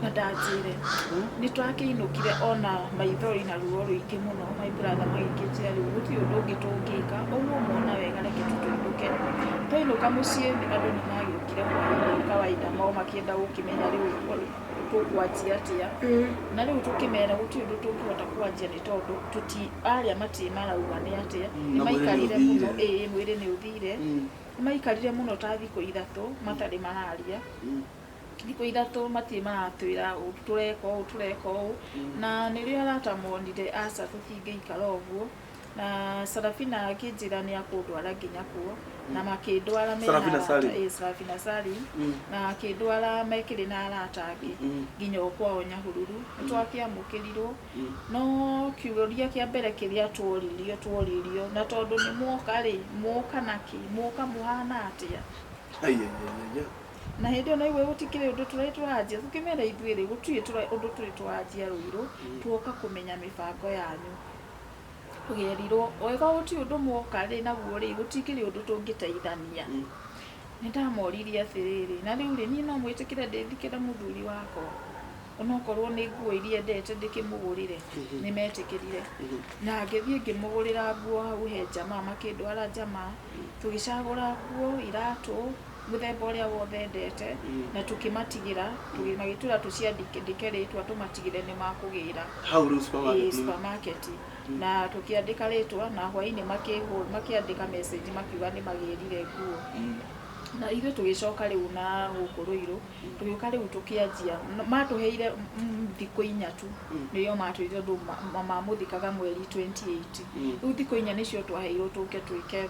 ndanjire ni twakiinukire ona maithori na ruo ruingi muno my brother magikijira riu guti undu ngitungika uguo mona wega reke tutuinduke twinuka mucii andu ni magiukire kwa kawaida mao makienda gukimenya riu tukwanjia atia na riu tukimera guti undu tungihota kwanjia ni tondu tuti aria mati marauga ni atia ni maikarire muno mwiri ni uthire maikarire muno ta thiko ithatu matari mararia thiko ithatu mati maratwira tureka na nirio aratamonire asa tutingeikara uguo na Sarafina akijira ni akundwara nginya kuo na makindwara mena Sarafina Sali na akindwara mekiri na aratangi nginya kwao Nyahururu twakiamukirirwo no kiuria kia mbere kiria tworirio na tondu ni muoka naki muoka muhana atia na hindi ona igwe gutikire undu turaitwanjia tukimera ithuiri gutui undu turaitwanjia ruiru tuoka kumenya mibango yanyu tugerirwo oiga guti undu muoka ri naguo ri gutikire undu tungiteithania ni ndamoririe atiriri na riu ri ni no mwitikire ndithikire muthuri wako onokorwo ni nguo iria ndete ndikimugurire ni metikirire na ngithie ngimugurira nguo hau he jamaa makindwara jamaa tugicagura nguo iratu muthemba uria wothe ndete na tukimatigira tugimagitura tuciandike ritwa tumatigire ni makugira hau supermarket na tukiandika ritwa na hwaini makiandika message makiuga ni magirire nguo na ithu tugicoka riu na gukuruiru tugiuka riu tukianjia matuheire thiko 4 tu niyo matwire ndu mamuthikaga mweri 28 riu thiko 4 nicio twaheirwo tuke twike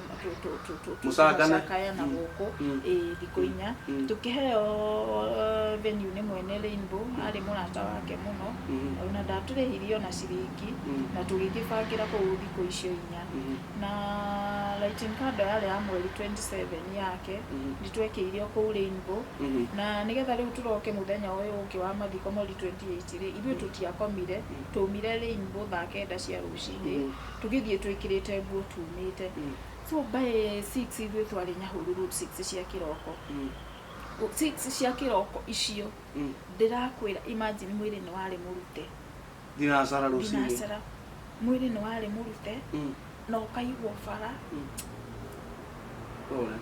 musakaya na guku thiko 4 tukiheo venue ni mwene Rainbow ari murata wake muno na ndaturehirio na ciringi na tugigibangira ku thiko icio 4 na lighting card yale ya mweri 27 yake nditwekirio ku Rainbow na nigetha riu turoke muthenya uyu ungi wa mathiko mweri 28 ri ithu tutiakomire tumire Rainbow thaa 9 cia rucini tugithie twikirite nguo tumite so by 6 ithu twari Nyahururu 6 cia kiroko 6 cia kiroko icio ndirakwira imagine mwiri ni wari murute dinasara rucini mwiri ni wari murute no kaigwo bara pole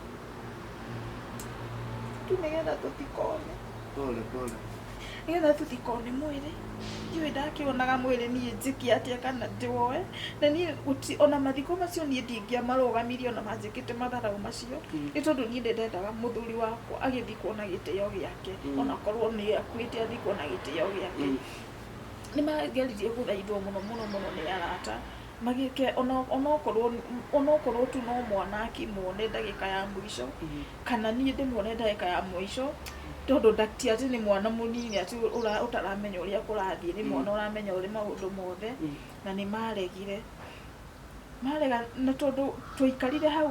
tumegetha tutikone pole nigetha tutikone mwiri ndiwe ndakionaga mwiri nie njiki atia kana ndiwoe na nie ona mathiko macio nie ndingia marugamirio na manjikite matharau macio ni tondu nie ndendaga muthuri wakwa agithikwo na gitio giake ona korwo ni akuite athikwo na gitio giake nĩ mageririe gũthaithwo mũno nĩ arata magĩke onokorwo tu no mwana akĩmuone ndagĩka ya mũico kana niĩ ndĩmuone ndagĩka ya mũico tondũ ndakti atĩ nĩ mwana mũnini atĩ ũtaramenya ũrĩa kũrathiĩ nĩ mwana ũramenya ũrĩ maũndũ mothe na nĩ maregire na tondũ twaikarire hau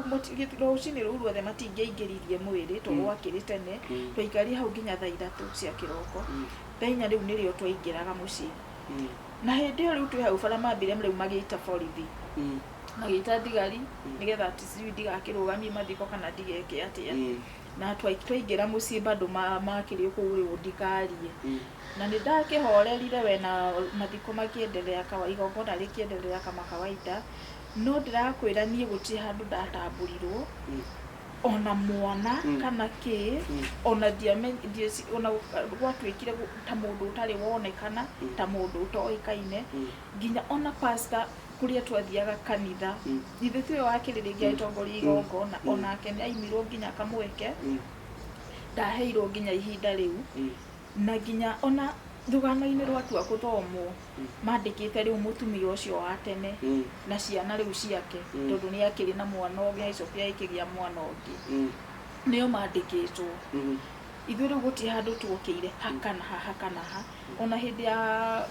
rũcinĩ rũu ruothe matingĩaingĩririe mwĩrĩ tondũ gwakĩrĩ tene twaikarire hau nginya thaa 3 cia kĩroko thaa 4 rĩu nĩrĩo twaingĩraga mũciĩ na hĩndĩ ĩyo rĩu twĩ hau bara mambire rĩu magĩita borithi magĩita thigari nĩgetha ticiu ndigakĩrũgamie mathiko kana ndigeke atĩa na twaingĩra mũciĩ bado makĩrĩ kũu rĩu ndikarie na nĩ ndakĩhorerire we na mathiko makĩendelea igongona rĩkĩendelea kama kawaida no ndĩrakwĩra niĩ gũtirĩ handũ ndatambũrirwo ona mwana kana kĩ ona ona gwatuĩkire ta mũndũ ũtarĩ wonekana ta mũndũ ũtoĩkaine nginya ona pastor kũrĩa twathiaga kanitha ithe tiwe wakĩrĩrĩria itongoria igongona onake nĩ aimirwo nginya kamweke ndaheirwo nginya ihinda rĩu na nginya ona thugano-inĩ rwatua gũthomwo mandĩkĩte rĩu mũtumia ũcio wa tene na ciana rĩu ciake tondũ nĩ akĩrĩ na mwana ũngĩ icokĩa ikĩgĩa mwana ũngĩ nĩo mandĩkĩtwo ithuĩ rĩu gũtirĩ handũ tuokĩire hakana ona hĩndĩ ya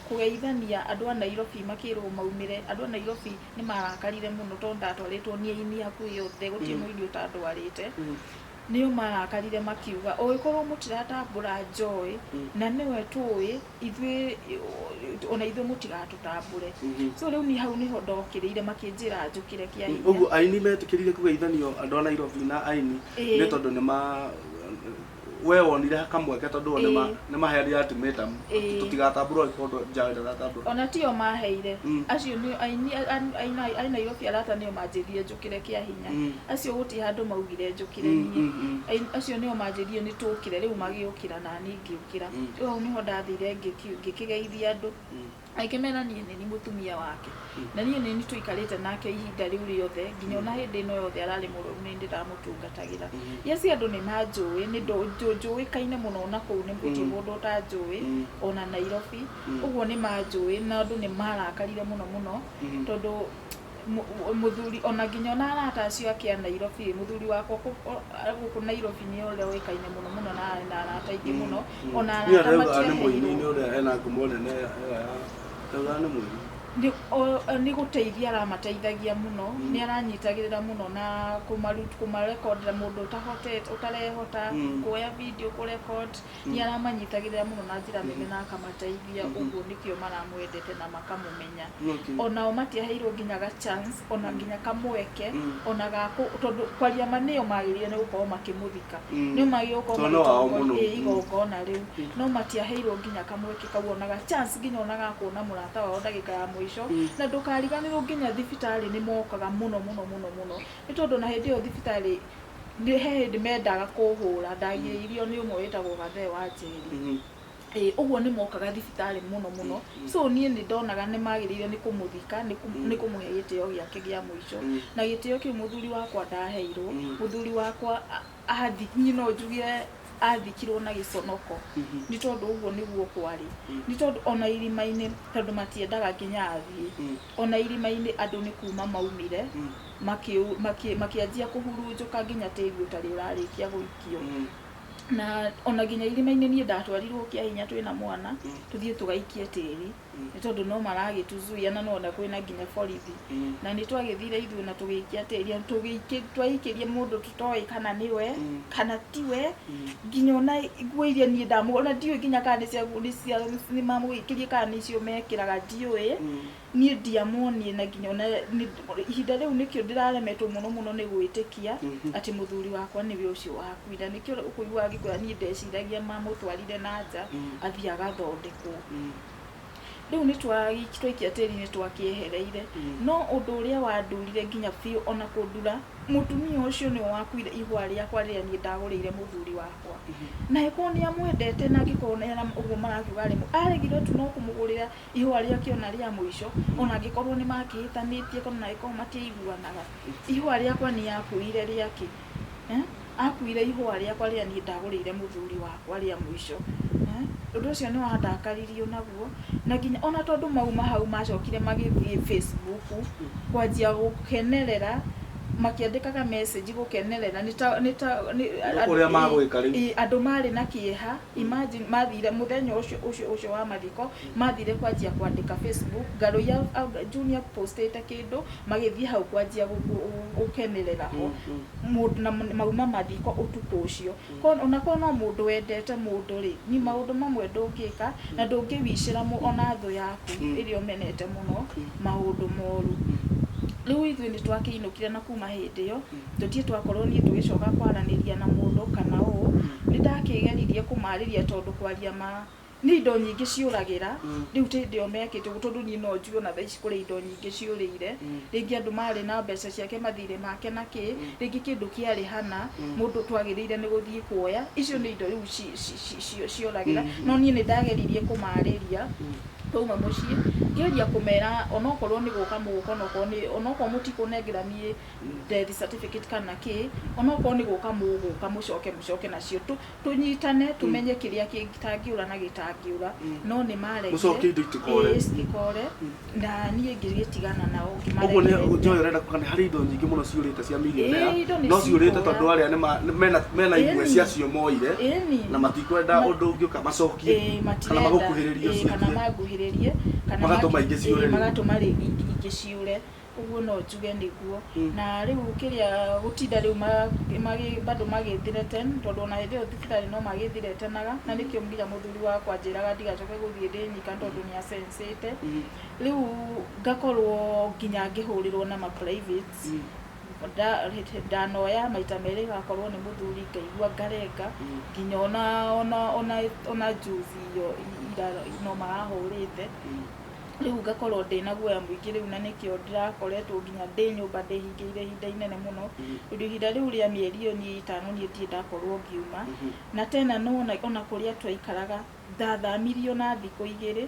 kũgeithania andũ a Nairobi makĩrwo maumire andũ a Nairobi nĩ marakarire mũno tondũ ndatwarĩtwo niĩ hakuhĩ yothe gũtirĩ mũini ũtandwarĩte nĩo marakarire makiuga ũgĩkorwo mũtiratambũra Joy na nĩwe tũĩ ithuĩ ona ithuĩ mũtigatũtambũre so rĩu ni hau niho ndokĩrĩire makĩnjĩra njũkĩre kĩa hinya ũguo aini metĩkĩrire kũgeithanio andũ a Nairobi na aini nĩ tondũ nĩ we wonire kamweke tondũ nĩ maheire ultimatum tũtigatambũrwo ikondo Joy ndagatambũrwo ona tio maheire acio nĩ aini Nairobi arata nĩo manjĩrire njũkĩre kĩa hinya acio gũtirĩ handũ maugire njũkĩre niĩ acio nĩo manjĩrire nĩ tũkĩre rĩu magĩũkĩra na niĩ ngĩũkĩra rĩu niho ndathire ngĩkĩgeithia andũ aikĩmena niĩ nĩ mũtumia wake na niĩ nĩ tũikarĩte nake ihinda rĩu rĩothe nginya ona hĩndĩ ĩno yothe ararĩ mũrũmu nĩ ndĩramũtungatagĩra yesi andũ nĩ manjũĩ nĩ njũĩkaine mũno ona kũu nĩ gũtirĩ mũndũ ũtanjũĩ ona Nairobi ũguo nĩ manjũĩ na andũ nĩ marakarire mũno tondũ mũthuri ona nginya ona arata acio ake a Nairobi mũthuri wakwa gũkũ Nairobi nĩ ũrĩa ũĩkaine mũno na arata aingĩ mũno ona arata matiaheirwo nĩ hena ngumo nene nĩ mũini nĩ gũteithia aramateithagia mũno nĩ aranyitagĩrĩra mũno na kũmarekondera mũndũ ũtarehota kuoya video kũrecord nĩ aramanyitagĩrĩra mũno na njĩra nene na akamateithia ũguo nĩkĩo maramwendete na makamũmenya onao matiaheirwo nginya ga chance ona nginya kamweke ona tondũ kwaria ma nĩo magĩrĩire nĩ gũkorwo makĩmũthika nĩo magĩrĩire gũkorwo igongona rĩu no matiaheirwo nginya kamweke kau ona ga chance nginya ona gakuona mũrata wao ndagĩka ya na ndũkariganĩrwo nginya thibitarĩ nĩ mokaga mũno nĩ tondũ na hĩndĩ ĩyo thibitarĩ nĩ hĩndĩ mendaga kũhũra ndagĩrĩirio nĩ ũmwe wĩtagwo Gathee wa Njeri ũguo nĩ mokaga thibitarĩ mũno so niĩ nĩ ndonaga nĩ magĩrĩire nĩ kũmũthika nĩ kũmũhe gĩtĩo gĩake gĩa mũico na gĩtĩo kĩu mũthuri wakwa ndaheirwo mũthuri wakwa niĩ no njuge athikirwo na gĩconoko nĩ tondũ ũguo nĩguo kwarĩ nĩ tondũ ona irima-inĩ tondũ matiendaga nginya athiĩ ona irima-inĩ andũ nĩ kuma maumire makĩanjia kũhurunjũka nginya tĩri ũtarĩ ũrarĩkia gũikio na ona nginya irima-inĩ niĩ ndatwarirwo kĩa hinya twĩna mwana tũthiĩ tũgaikie tĩri nĩ tondũ no maragĩtuzuia na no kwĩna nginya borithi na nĩ twagĩthire ithuĩ na tũgĩikia tĩri twaikĩrie mũndũ tũtoĩ kana nĩwe kana tiwe nginya ona nguo iria niĩ ndamũona ndiũĩ nginya kana nĩ mamũgĩikĩrie kana nĩcio mekĩraga ndiũĩ niĩ ndiamuonie na nginya ona ihinda rĩu nĩkĩo ndĩraremetwo mũno nĩ gwĩtĩkia atĩ mũthuri wakwa nĩwe ũcio wakuire nĩkĩo ũkũigua agĩkwĩra niĩ ndeciragia mamũtwarire na nja athiĩ agathondekwo rĩu nĩ twaikia tĩri nĩ twakĩehereire no ũndũ ũrĩa wandurire nginya biũ ona kũndura mũtumia ũcio nĩ wakuire ihũa rĩakwa rĩrĩa niĩ ndagũrĩire mũthuri wakwa na ĩkorwo nĩ amwendete na angĩkorwo nĩ ũguo marakiuga rĩmwe aregire tu no kũmũgũrĩra ihũa rĩake ona rĩa mũico ona angĩkorwo nĩ makĩhĩtanĩtie kana angĩkorwo matiaiguanaga ihũa rĩakwa nĩ yakuire rĩake akuire ihũa rĩakwa rĩrĩa niĩ ndagũrĩire mũthuri wakwa rĩa mũico undu ucio ni wandakaririo naguo na nginya ona tondu mauma hau macokire magithie Facebook kwanjia gukenerera makiandikaga message gukenerera ni uria magwika riu andu mari na kieha imagine mathire muthenya ucio wa mathiko mathire kwanjia kwandika Facebook ngaro ya junior postete kindu magithie hau kwanjia gukenerera ho na mauma mathiko utuku ucio ona kono mundu wendete mundu ri ni maundu mamwe ndungika na ndungivicira ona thu yaku irio menete muno maundu moru riu ithuĩ nĩ twakiinũkire na kuma hĩndĩ ĩyo tũtie twakorwo niĩ tũgĩcoka kwaraniria na mũndũ kana ũũ nĩ ndakĩgeririe kũmarĩria tondũ kwaria ma nĩ indo nyingĩ ciũragĩra rĩu hĩndĩ ĩyo mekĩte tondũ niĩ no njuo na thaa ici kũrĩ indo nyingĩ ciũrĩire rĩngĩ andũ marĩ na mbeca ciake mathirĩ make na kĩ rĩngĩ kĩndũ kĩarĩ hana mũndũ twagĩrĩire nĩ gũthiĩ kuoya icio nĩ indo rĩu ciũragĩra no niĩ nĩ ndageririe kũmarĩria tuma muciĩ ngeria kumera onokorwo ni guka muko onokorwo mutikunengeranie death certificate kana ki onokorwo ni guka muguka mucoke nacio tunyitane tumenye kiria kingitangiura na gitangiura no ni marege mucoke itikore na niĩ ngĩtigana nao ũguo nĩ njoyo renda kana hari indo nyingĩ mũno ciũrĩte cia millionaire no ciũrĩte tondũ arĩa mena imwe ciacio moire na matikwenda ũndũ ũngĩũka macokie kana magukuhĩrĩrio kana maguhĩrĩrie kana magatũma ingĩ ciũre magatũma ingĩ ciũre uguo no njuge niguo na riu kiria gutinda riu bado magithirete tondu ona hĩndĩ ĩyo thibitarĩ no magithiretenaga na nĩkĩo nginya mũthuri wakwa njĩraga ndigacoke gũthiĩ ndĩnyika tondũ nĩ asensĩte riu ngakorwo nginya ngĩhũrĩrwo na ma privates ndanoya maita merĩ gakorwo nĩ mũthuri ngaigua ngarenga nginya ona juzi iyo no marahũrĩte riu ngakorwo ndĩna guoya mũingĩ riu na nĩkĩo ndĩrakoretwo nginya ndĩ nyũmba ndĩhingĩire ihinda inene mũno ihinda riu rĩa mĩeri iyo niĩ 5 niĩ ndirĩ ndakorwo ngiuma na tena no ona kũrĩa twaikaraga ndathamirio na thikũ 2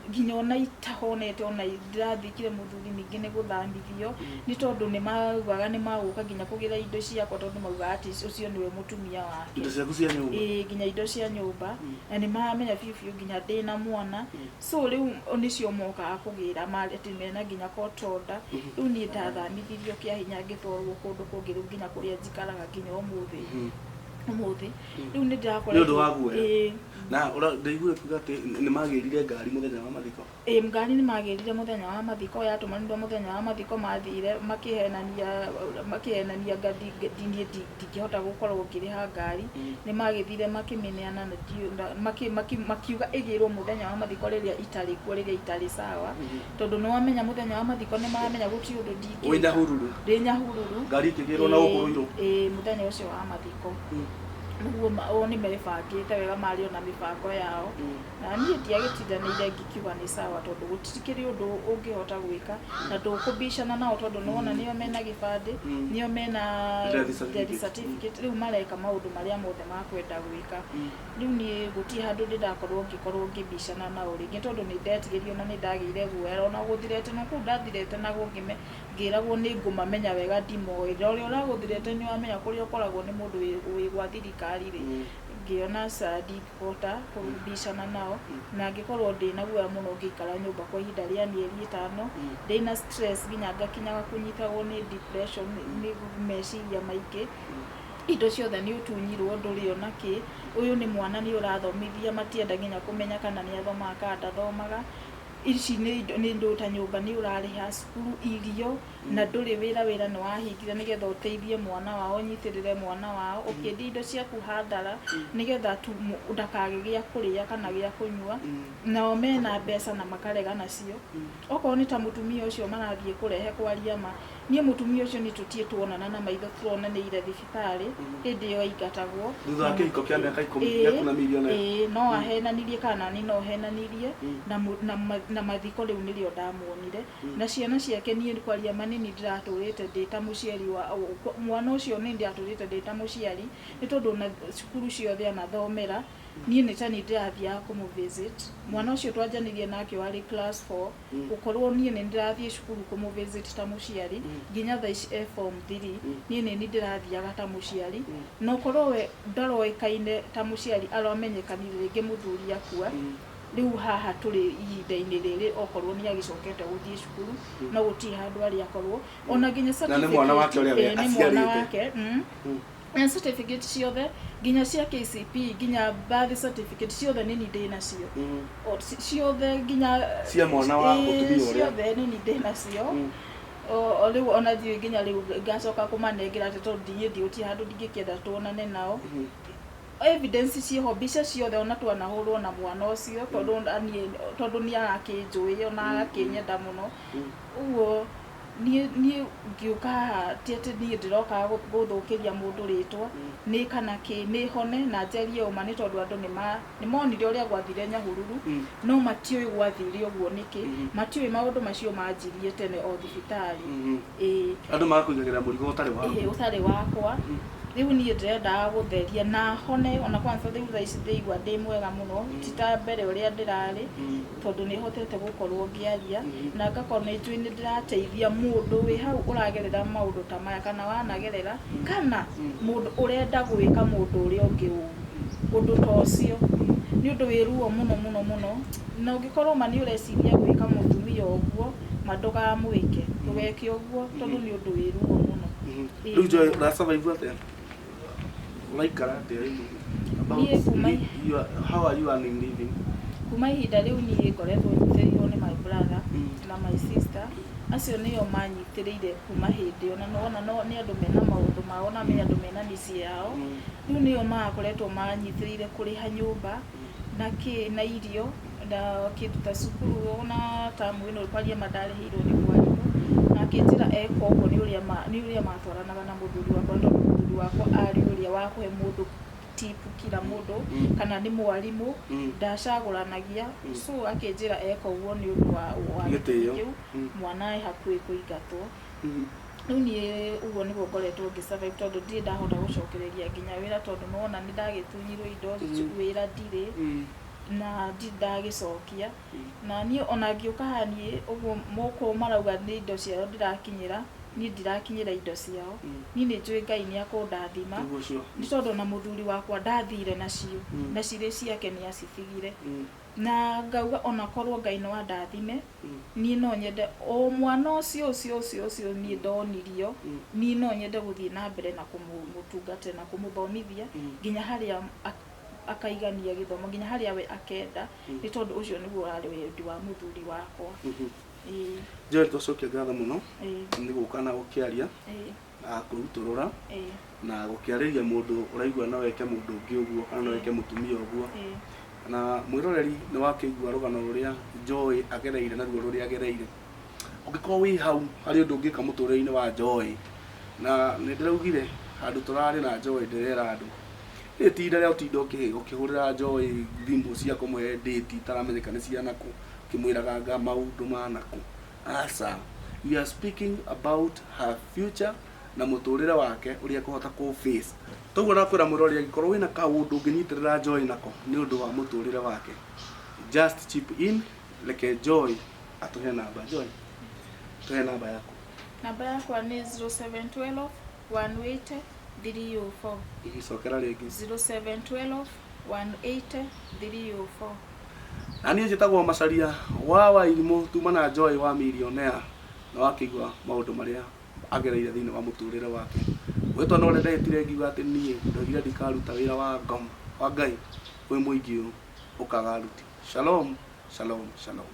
nginya ona itahonete ona ndirathikire muthuri ningĩ nĩ gũthamithio nĩ tondũ nĩ maugaga nĩ magũka nginya kũgira indo ciakwa tondũ maugaga atĩ ũcio nĩwe mũtumia wake indo ciaku cia nyũmba nginya indo cia nyũmba na nĩ maramenya biũ nginya ndĩna mwana so rĩu nĩcio mokaga kũgĩra atĩ mena nginya court order rĩu niĩ ndathamithirio kĩa hinya ngĩtwarwo kũndũ kũngĩ rĩu nginya kũrĩa njikaraga nginya ũmũthĩ rĩu nĩ ndĩrakoretwo na ndaiguire kuga atĩ nĩ magĩrire ngari mũthenya wa mathiko ngari nĩ magĩrire mũthenya wa mathiko yatũmanirwo mũthenya wa mathiko mathire makĩhenania ngari ndingĩhota gũkorwo ngĩrĩha ngari nĩ magĩthire makĩmĩneana makiuga ĩgĩrwo mũthenya wa mathiko rĩrĩa itarĩ kuo rĩrĩa itarĩ sawa tondũ nĩ wamenya mũthenya wa mathiko nĩ maramenya gũtirĩ ũndũ ndingĩka ndĩ Nyahururu ngari ikĩgĩrwo na ũkũrũirwo mũthenya ũcio wa mathiko nĩguo o nĩ mebangĩte wega marĩ ona mĩbango yao na niĩ ndiagĩtindanĩire ngĩkiuga nĩ sawa tondũ gũtikĩrĩ ũndũ ũngĩhota gwĩka na ndũkũbicana nao tondũ nĩwona nĩo mena gĩbandĩ nĩo mena death certificate rĩu mareka maũndũ marĩa mothe makwenda gwĩka rĩu niĩ gũtirĩ handũ ndĩrakorwo ngĩbicana nao rĩngĩ tondũ nĩ ndetigĩrio na nĩ ndagĩire guoya ona gũthirete no kũu ndathirete naguo ngĩragwo nĩ ngũmamenya wega ndimoĩ ũrĩa ũragũthirete nĩ wamenya kũrĩa ũkoragwo nĩ mũndũ wĩ gwa thirikari ngĩona ndingĩhota kũbicana nao na ngĩkorwo ndĩna guoya mũno ngĩikara nyũmba kwa ihinda rĩa mĩeri 5 ndĩna stress nginya ngakinyaga kũnyitagwo nĩ depression nĩ meciria maingĩ indo ciothe nĩ ũtunyirwo ndũrĩ ona kĩ ũyũ nĩ mwana nĩ ũrathomithia matienda nginya kũmenya kana nĩ athomaga kana ndathomaga ici nĩ ndũ ta nyũmba nĩ ũrarĩha cukuru irio na ndũrĩ wĩra nĩ wahingire nĩgetha ũteithie mwana wao ũnyitĩrĩre mwana wao ũkĩendia indo ciaku hathara nĩgetha ndakage gĩa kũrĩa kana gĩa kũnyua nao mena mbeca na makarega nacio okorwo nĩ ta mũtumia ũcio marathiĩ kũrehe kwaria ma niĩ mũtumia ũcio nĩ tũtiĩ tuonana na maitho turonanĩire thibitarĩ hĩndĩ ĩyo aingatagwo thutha wa kĩhiko kĩa mĩaka 10 na mirioni no ahenanirie kana nĩ no henanirie na na mathiko riu nirio ndamuonire na ciana ciake nie kwaria manini ndiratũrĩte ndĩta mũciari wa mwana ũcio ni ndiatũrĩte ndĩta mũciari nĩ tondũ na cukuru ciothe anathomera nie nĩ tani ndirathiaga kũmũvisit mwana ũcio twanjanirie nake warĩ class 4 ũkorwo nie nĩ ndirathiĩ cukuru kũmũvisit ta mũciari nginya thaa ici form 3 nie nĩ ndirathiaga ta mũciari no korwo we ndaroĩkaine ta mũciari aramenyekanire rĩngĩ mũthuri akua riu haha tũrĩ ihinda-inĩ rĩrĩ okorwo nĩ agĩcokete gũthiĩ cukuru no gũtirĩ handũ arĩ akorwo ona nginya certificate nĩ mwana wake ũrĩa aciarĩte na certificate ciothe nginya cia KCP nginya birth certificate ciothe nĩ ndĩ nacio ciothe nginya cia mwana wa mũtumia ũrĩa ciothe nĩ ndĩ nacio riu ona thiĩ nginya riu ngacoka kũmanengera tondũ ndiĩ handũ ndingĩkĩenda tuonane nao evidence ciho mbica ciothe ona twanahũrwo na mwana ũcio tondũ nĩ arakĩnjũĩ ona agakĩnyenda mũno ũguo niĩ ngiũka haha ti atĩ niĩ ndĩroka gũthũkĩria mũndũ rĩtwa nĩ kana kĩ nĩ hone na njarie ũma nĩ tondũ andũ nĩ monire ũrĩa gwathire Nyahururu no matiũĩ gwathire ũguo nĩkĩ matiũĩ maũndũ macio manjirie tene o thibitarĩ andũ magakũigagĩra mũrigo ũtarĩ wakwa riu niĩ ndĩrendaga gũtheria na hone ona kwanza riu thaa ici ndĩigua ndĩ mwega mũno ti ta mbere ũrĩa ndĩrarĩ tondũ nĩ hotete gũkorwo ngĩaria na ngakorwo nĩ njũĩ nĩ ndĩrateithia mũndũ wĩ hau ũragerera maũndũ ta maya kana wanagerera kana mũndũ ũrenda gwĩka mũndũ ũrĩa ũngĩ ũndũ ta ũcio nĩ ũndũ wĩ ruo mũno na ũngĩkorwo ma nĩ ũreciria gwĩka mũtumia ũguo ndũkamwĩke ndũgeke ũguo tondũ nĩ ũndũ wĩ ruo mũno rĩu Joy na survive atĩa laikara atĩa how are you earning living kuma ihinda rĩu niĩ ngoretwo nyitĩrĩirwo nĩ my brother na my sister acio nĩo manyitĩrĩire kuma hĩndĩ ona nona no nĩ andũ mena maũndũ mao na nĩ andũ mena mĩciĩ yao rĩu nĩo makoretwo manyitĩrĩire kũrĩha nyũmba na irio na kĩndũ ta cukuru ona tamu ĩno kwaria mandarĩhĩirwo nĩ mwarimũ na kĩnjĩra eka ũguo nĩ ũrĩa matwaranaga na mũthuri wakwa tondũ mũthuri wakwa arĩ ũrĩa wa kũhe mũndũ tipu kila mũndũ kana nĩ mwarimũ ndacagũranagia so akĩnjĩra eka ũguo nĩ ũndũ wa gĩtĩo mwana hakuhĩ kũingatwo rĩu niĩ ũguo nĩguo ngoretwo ngĩsurvive tondũ ndirĩ ndahota gũcokereria nginya wĩra tondũ nona nĩ ndagĩtunyirwo indo wĩra ndirĩ na ndagĩcokia na niĩ ona ngĩũka haha niĩ ũguo mũkũ marauga nĩ indo ciao ndĩrakinyĩra niĩ ndirakinyĩra indo ciao niĩ nĩ njũĩ Ngai nĩ akũndathima nĩ tondũ na mũthuri wakwa ndathire nacio na cirĩ ciake nĩ acibigire na ngauga ona korwo Ngai no andathime niĩ no nyende o mwana ũcio niĩ ndonirio niĩ no nyende gũthiĩ na mbere na kũmũtungata na kũmũthomithia nginya harĩa akaigania gĩthomo nginya harĩa we akenda nĩ tondũ ũcio nĩguo warĩ wendi wa mũthuri wakwa Joy tũcokia ngatho mũno nĩ gũka na gũkĩaria na kũrutũrũra na gũkĩarĩria mũndũ ũraigua no weke mũndũ ũngĩ ũguo kana no weke mũtumia ũguo na mwĩroreri nĩ wakĩigua rũgano rũrĩa Joy agereire na ruo rũrĩa agereire ũngĩkorwo wĩ hau harĩ ũndũ ũngĩka mũtũrĩre-inĩ wa Joy na nĩ ndĩraugire handũ tũrarĩ na Joy ndĩrera andũ itinda rĩa ũtinda ũkĩhũrĩra Joy thimũ cia kũmũhe date itaramenyeka nĩ cia nakũ kimwiragaga maundu manako asa we are speaking about her future na muturire wake uria kuhota ku face toguo nakwira murori agikorwo wina kaundu unginyitirira Joy nako ni undu wa muturire wake just chip in like Joy atuhe namba Joy tuhe namba yako ni 0712 180 304 isokera rigi 0712 180 304 Ani njitagwo Macharia wa Wairimũ tuma na Joy wa millionaire na wakĩigua maũndũ marĩa agereire thĩinĩ wa mũtũrĩre wake wetwa no renda etire ngiuga atĩ niĩ ndogire ndikaruta wĩra wa Ngai wĩ mũingĩ ũkagaruti shalom shalom shalom